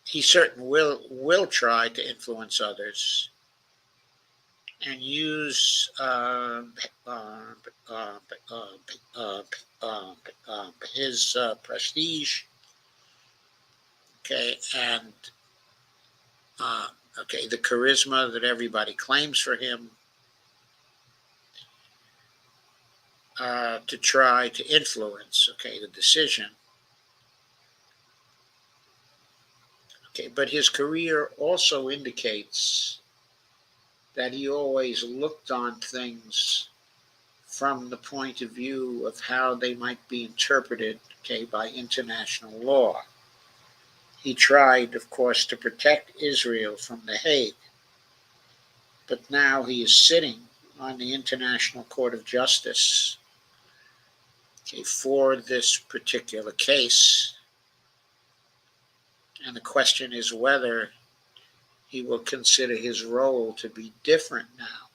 He certainly will try to influence others and use his prestige, okay, and okay, the charisma that everybody claims for him, to try to influence, okay, the decision. Okay, but his career also indicates that he always looked on things from the point of view of how they might be interpreted, okay, by international law. He tried, of course, to protect Israel from The Hague, but now he is sitting on the International Court of Justice, okay, for this particular case. And the question is whether he will consider his role to be different now,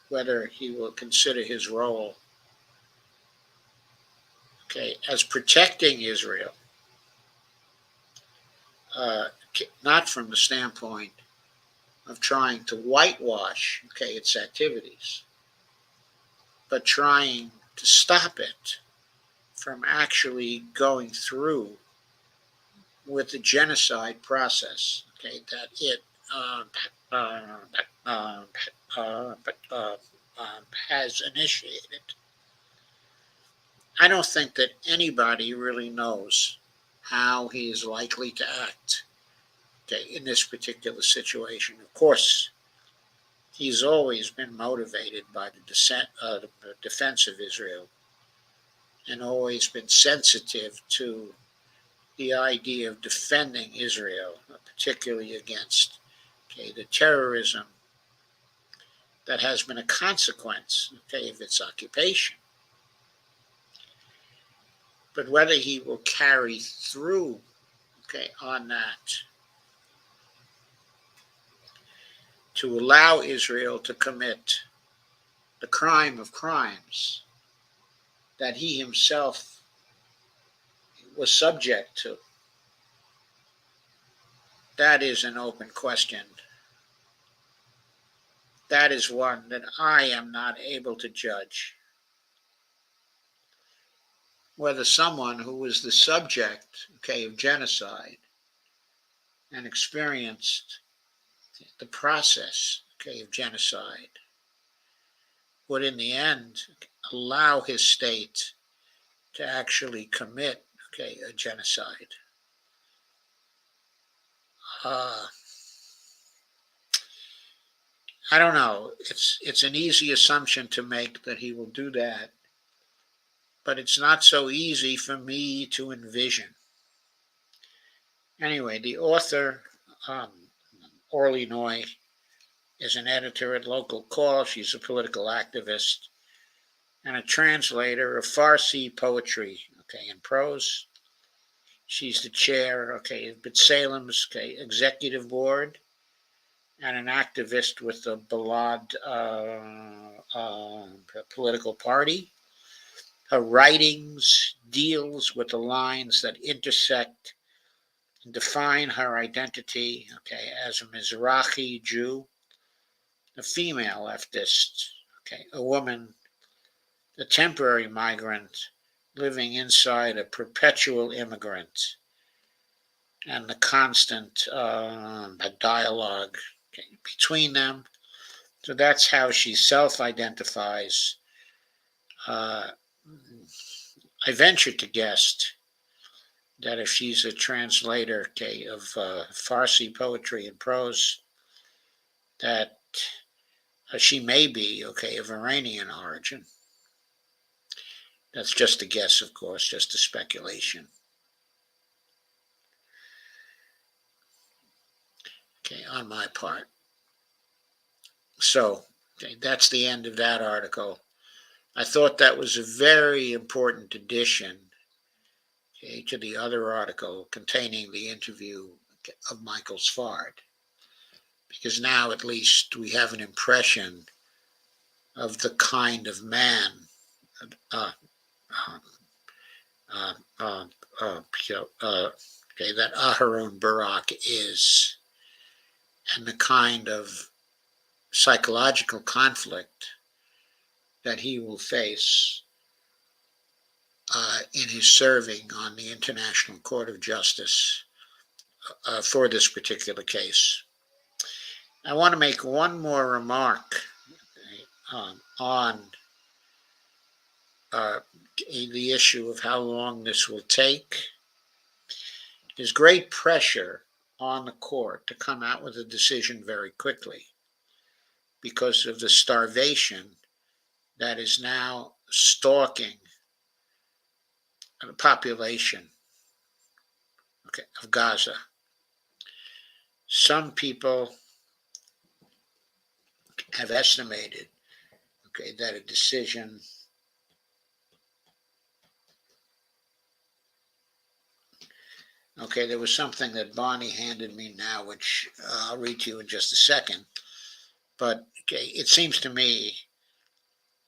whether he will consider his role, okay, as protecting Israel, uh, not from the standpoint of trying to whitewash, okay, its activities, but trying to stop it from actually going through with the genocide process, okay, that it uh, uh, uh, uh, uh, has initiated. I don't think that anybody really knows how he is likely to act, okay, in this particular situation. Of course, he's always been motivated by the defense of Israel, and always been sensitive to the idea of defending Israel, particularly against, okay, the terrorism that has been a consequence, okay, of its occupation. But whether he will carry through, okay, on that, to allow Israel to commit the crime of crimes that he himself was subject to, that is an open question. That is one that I am not able to judge. Whether someone who was the subject, okay, of genocide and experienced, the process, okay, of genocide would in the end allow his state to actually commit, okay, a genocide. Uh, I don't know. It's an easy assumption to make that he will do that, but it's not so easy for me to envision. Anyway, the author, Orly Noy, is an editor at Local Call. She's a political activist and a translator of Farsi poetry, okay, and prose. She's the chair, okay, of B'Tselem's, okay, executive board, and an activist with the Balad political party. Her writings deals with the lines that intersect and define her identity, okay, as a Mizrahi Jew, a female leftist, okay, a woman, a temporary migrant living inside a perpetual immigrant, and the constant dialogue, okay, between them. So that's how she self-identifies. Uh, I venture to guess that if she's a translator, okay, of Farsi poetry and prose, that she may be, okay, of Iranian origin. That's just a guess, of course, just a speculation. Okay, on my part. So, okay, that's the end of that article. I thought that was a very important addition, okay, to the other article containing the interview of Michael Sfard, because now at least we have an impression of the kind of man uh, uh, uh, uh, okay, that Aharon Barak is, and the kind of psychological conflict that he will face in his serving on the International Court of Justice for this particular case. I want to make one more remark on the issue of how long this will take. There's great pressure on the court to come out with a decision very quickly because of the starvation that is now stalking the population, okay, of Gaza. Some people have estimated, okay, that a decision okay, there was something that Bonnie handed me now, which I'll read to you in just a second. But okay, it seems to me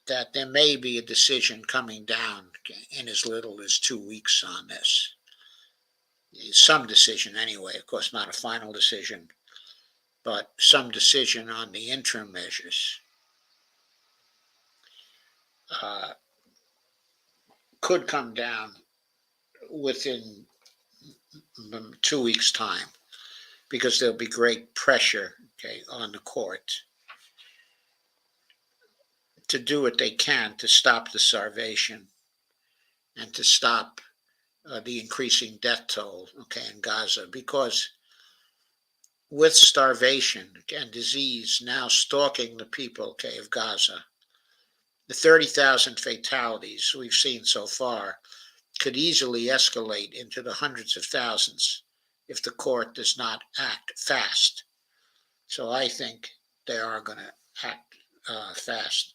that there may be a decision coming down, okay, in as little as 2 weeks on this. Some decision, anyway, of course, not a final decision, but some decision on the interim measures. Uh, could come down within 2 weeks' time because there'll be great pressure, okay, on the court to do what they can to stop the starvation and to stop the increasing death toll, okay, in Gaza, because with starvation and disease now stalking the people, okay, of Gaza, the 30,000 fatalities we've seen so far could easily escalate into the hundreds of thousands if the court does not act fast. So I think they are going to act fast.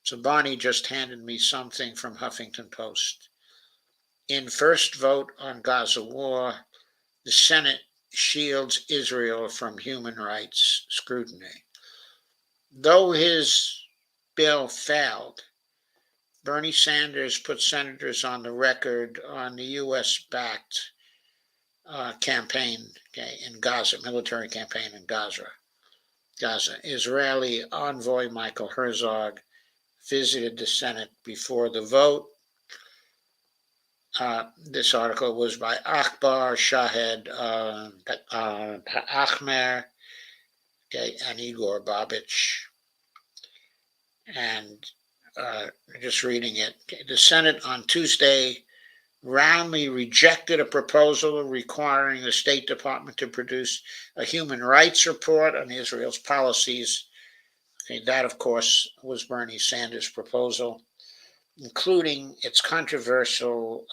So Bonnie just handed me something from Huffington Post. In first vote on Gaza war, the Senate shields Israel from human rights scrutiny. Though his bill failed, Bernie Sanders put senators on the record on the U.S.-backed campaign, okay, in Gaza, military campaign in Gaza. Israeli envoy Michael Herzog visited the Senate before the vote. This article was by Akbar Shahed Ahmer, okay, and Igor Babich. And just reading it, okay, the Senate on Tuesday roundly rejected a proposal requiring the State Department to produce a human rights report on Israel's policies. Okay, that, of course, was Bernie Sanders' proposal, including its controversial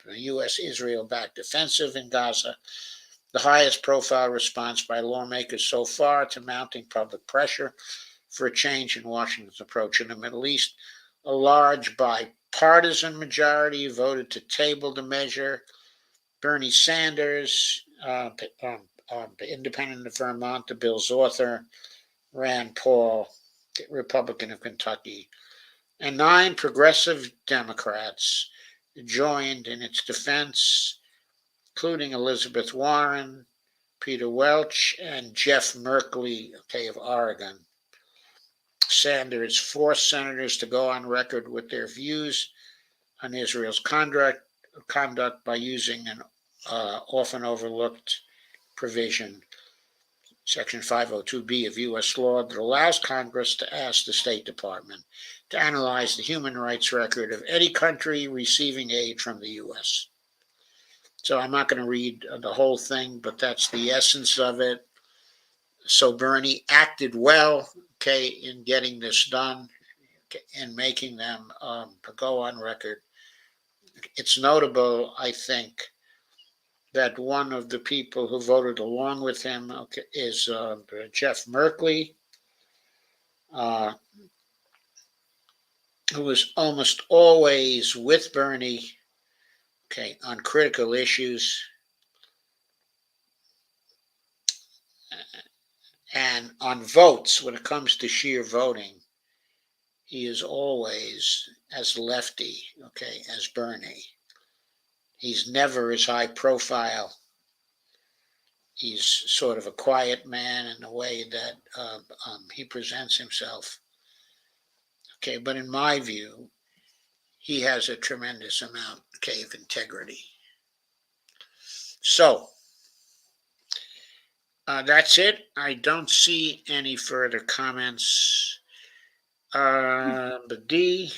U.S. Israel backed offensive in Gaza, the highest profile response by lawmakers so far to mounting public pressure for a change in Washington's approach in the Middle East. A large bipartisan majority voted to table the measure. Bernie Sanders, independent of Vermont, the bill's author, Rand Paul, Republican of Kentucky, and 9 progressive Democrats joined in its defense, including Elizabeth Warren, Peter Welch, and Jeff Merkley, okay, of Oregon. Sanders forced senators to go on record with their views on Israel's conduct by using an often overlooked provision, Section 502B of U.S. law, that allows Congress to ask the State Department to analyze the human rights record of any country receiving aid from the U.S. So I'm not going to read the whole thing, but that's the essence of it. So Bernie acted well, okay, in getting this done and making them go on record. It's notable, I think, that one of the people who voted along with him, okay, is Jeff Merkley, uh, who was almost always with Bernie, okay, on critical issues, and on votes. When it comes to sheer voting, he is always as lefty, okay, as Bernie. He's never as high profile. He's sort of a quiet man in the way that he presents himself. Okay, but in my view, he has a tremendous amount, okay, of integrity. So that's it. I don't see any further comments. But D,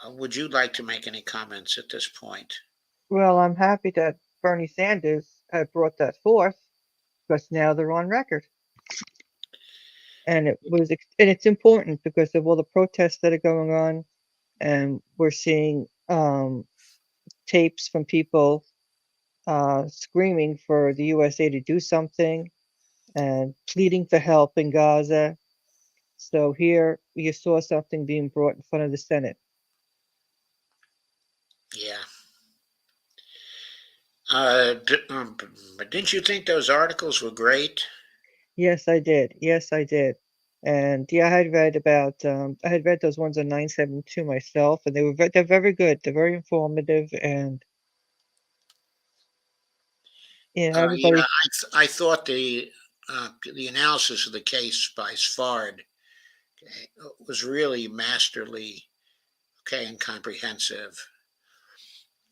would you like to make any comments at this point? Well, I'm happy that Bernie Sanders had brought that forth because now they're on record. And it's important because of all the protests that are going on, and we're seeing tapes from people screaming for the USA to do something and pleading for help in Gaza. So here you saw something being brought in front of the Senate. Yeah. But didn't you think those articles were great? Yes, I did. Yes, I did. And yeah, I had read those ones on 972 myself, and they're very good. They're very informative, and Yeah, everybody. I thought the analysis of the case by Sfard, okay, was really masterly, okay, and comprehensive.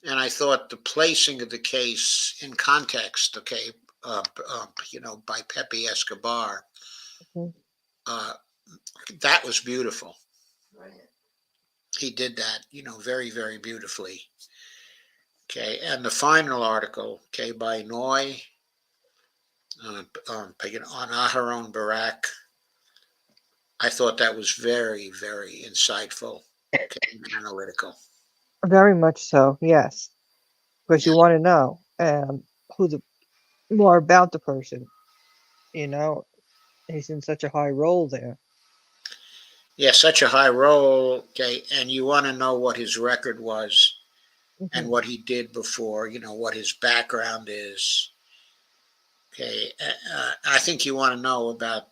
And I thought the placing of the case in context, okay, by Pepe Escobar, Mhm. uh, that was beautiful. He did that, very, very beautifully. Okay, and the final article, okay, by Noy, on Aharon Barak, I thought that was very, very insightful, okay, and analytical. Very much so, yes, because Yeah, you want to know who the more about the person. You know, he's in such a high role there. yeah, such a high role, okay, and you want to know what his record was and Hmm. what he did before, what his background is. Okay, I think you want to know about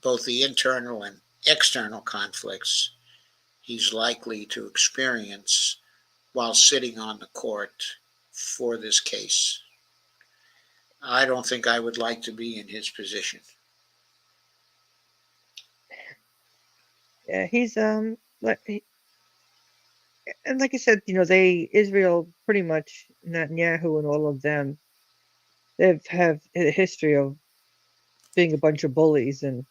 both the internal and external conflicts he's likely to experience while sitting on the court for this case. I don't think I would like to be in his position. Yeah, he's and like I said, Israel pretty much Netanyahu and all of them, they've have a history of being a bunch of bullies, and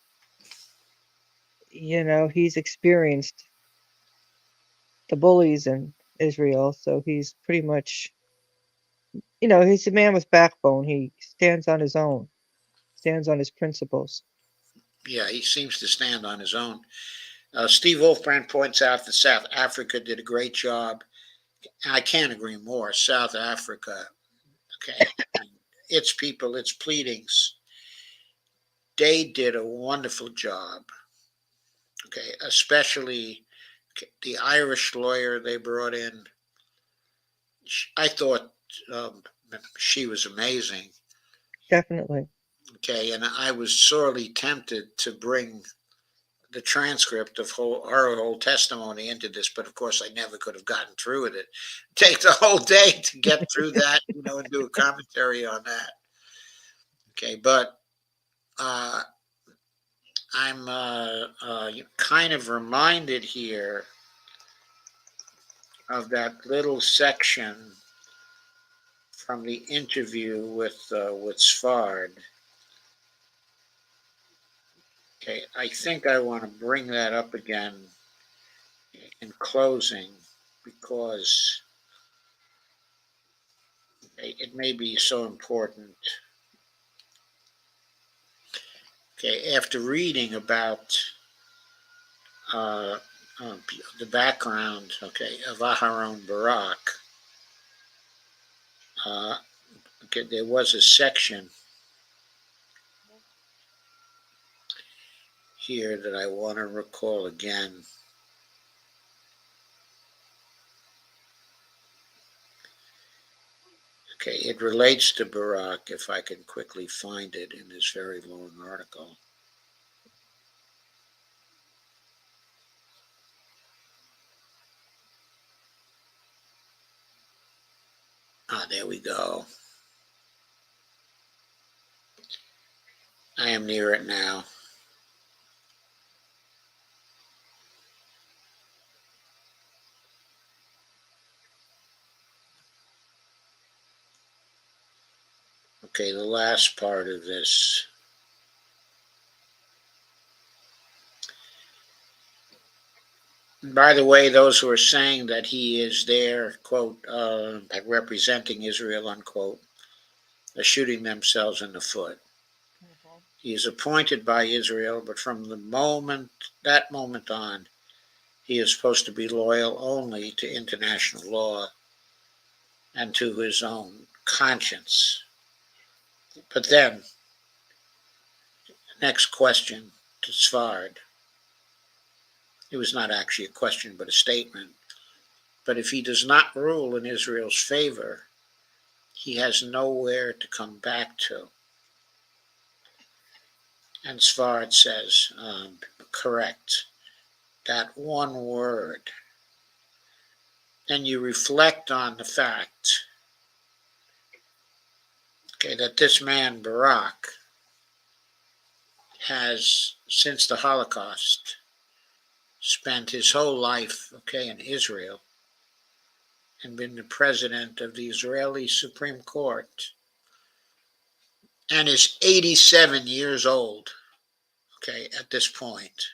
he's experienced the bullies in Israel, so he's pretty much, he's a man with backbone. He stands on his own, stands on his principles. Yeah, he seems to stand on his own. Steve Wolfbrand points out that South Africa did a great job. I can't agree more. South Africa, okay, and its people, its pleadings, they did a wonderful job. Okay, especially the Irish lawyer they brought in. I thought she was amazing. Definitely. Okay, and I was sorely tempted to bring the transcript of her whole testimony into this, but of course I never could have gotten through with it. Take the whole day to get through that, and do a commentary on that. Okay, but uh, I'm kind of reminded here of that little section from the interview with Sfard. Okay, I think I want to bring that up again in closing because it may be so important. Okay, after reading about uh, uh, the background, okay, of Aharon Barak, uh, okay, there was a section here that I want to recall again. Okay, it relates to Barak, if I can quickly find it in this very long article. Ah, there we go. I am near it now. Okay, the last part of this. By the way, those who are saying that he is there, quote, representing Israel, unquote, are shooting themselves in the foot. Mhm. He is appointed by Israel, but from that moment on, he is supposed to be loyal only to international law and to his own conscience. But then, next question to Svard. It was not actually a question, but a statement. But if he does not rule in Israel's favor, he has nowhere to come back to. And Svard says, correct, that one word. And you reflect on the fact, okay, that this man, Barak, has, since the Holocaust, spent his whole life, okay, in Israel and been the president of the Israeli Supreme Court and is 87 years old, okay, at this point.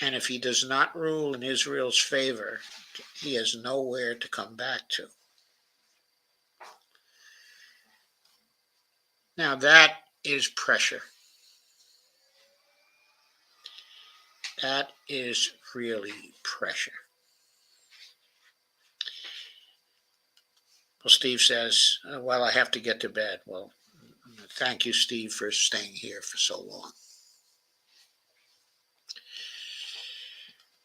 And if he does not rule in Israel's favor, he has nowhere to come back to. Now, that is pressure. That is really pressure. Well, Steve says, well, I have to get to bed. Well, thank you, Steve, for staying here for so long.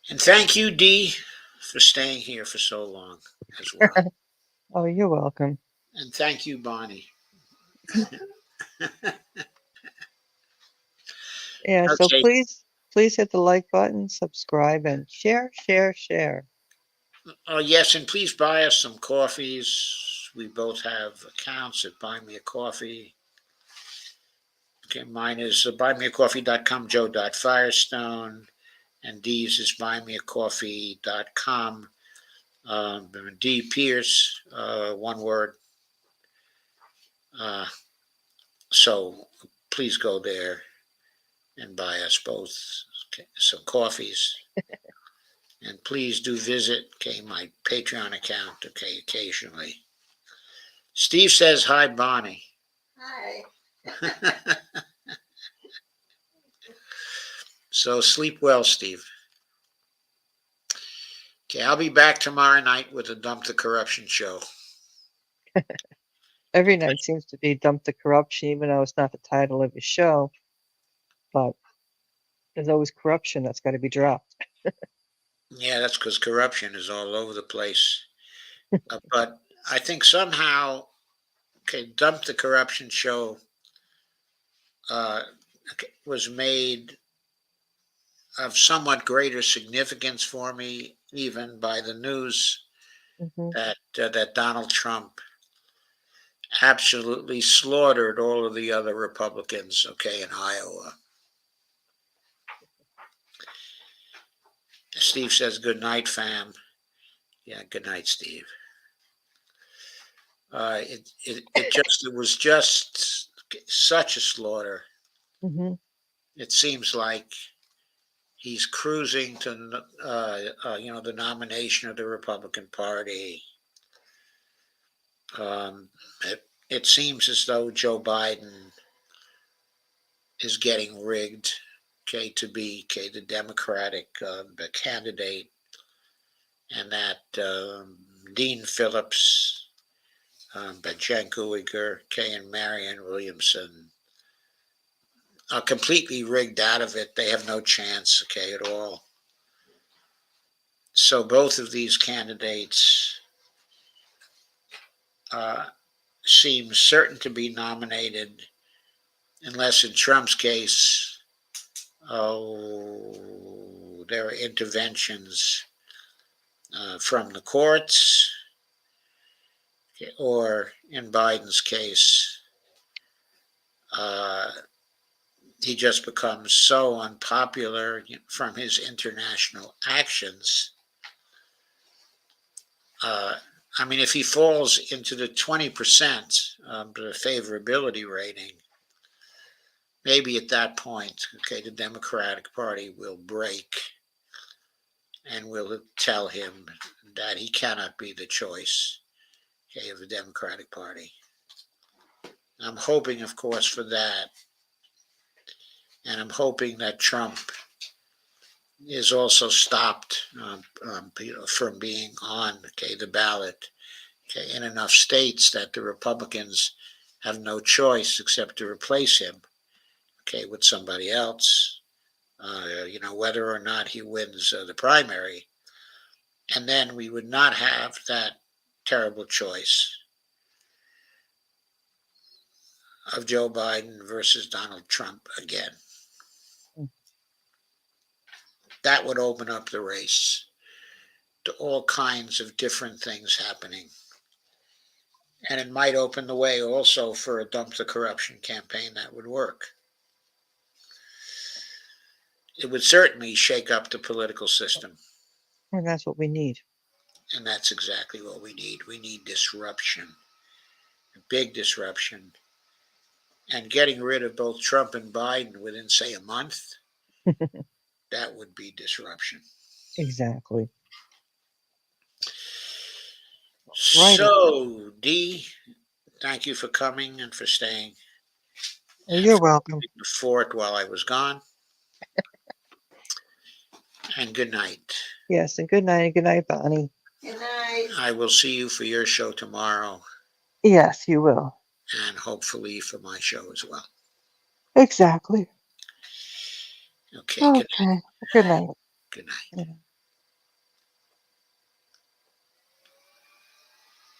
And thank you, Dee, for staying here for so long as well. Oh, you're welcome. And thank you, Bonnie. Yeah, so Okay. please hit the like button, subscribe, and share, share, share. Yes, and please buy us some coffees. We both have accounts at Buy Me a Coffee. Okay, mine is buymeacoffee.com, joe.firestone, and Dee's is buymeacoffee.com. D Pierce, one word. Uh, So please go there and buy us both some coffees. And please do visit, my Patreon account, occasionally. Steve says hi, Bonnie. Hi. So sleep well, Steve. Okay, I'll be back tomorrow night with a Dump the Corruption show. Every night seems to be Dump the Corruption, even though it's not the title of his show. But there's always corruption that's got to be dropped. Yeah, that's because corruption is all over the place. But I think somehow, Dump the Corruption show was made of somewhat greater significance for me, even by the news Hmm. that Donald Trump absolutely slaughtered all of the other Republicans, in Iowa. Steve says, good night, fam. Yeah, good night, Steve. It was just such a slaughter. Hmm. It seems like he's cruising to, the nomination of the Republican Party. It seems as though Joe Biden is getting rigged, to be the Democratic candidate, and that Dean Phillips, Jen Guyger, and Marianne Williamson are completely rigged out of it. They have no chance, at all. So both of these candidates seem certain to be nominated, unless in Trump's case, there are interventions from the courts, or in Biden's case, he just becomes so unpopular from his international actions. If he falls into the 20% the favorability rating, maybe at that point, the Democratic Party will break and will tell him that he cannot be the choice, of the Democratic Party. I'm hoping, of course, for that. And I'm hoping that Trump is also stopped from being on the ballot in enough states that the Republicans have no choice except to replace him with somebody else, whether or not he wins the primary. And then we would not have that terrible choice of Joe Biden versus Donald Trump again. That would open up the race to all kinds of different things happening. And it might open the way also for a Dump the Corruption campaign that would work. It would certainly shake up the political system. And that's what we need. And that's exactly what we need. We need disruption, a big disruption. And getting rid of both Trump and Biden within, say, a month, that would be disruption. Exactly. Righty. So, Dee, thank you for coming and for staying. You're welcome. The fort while I was gone. And good night. Yes, and good night. Good night, Bonnie. Good night. I will see you for your show tomorrow. Yes, you will. And hopefully for my show as well. Exactly. Okay. Okay. Good night. Good night. Yeah.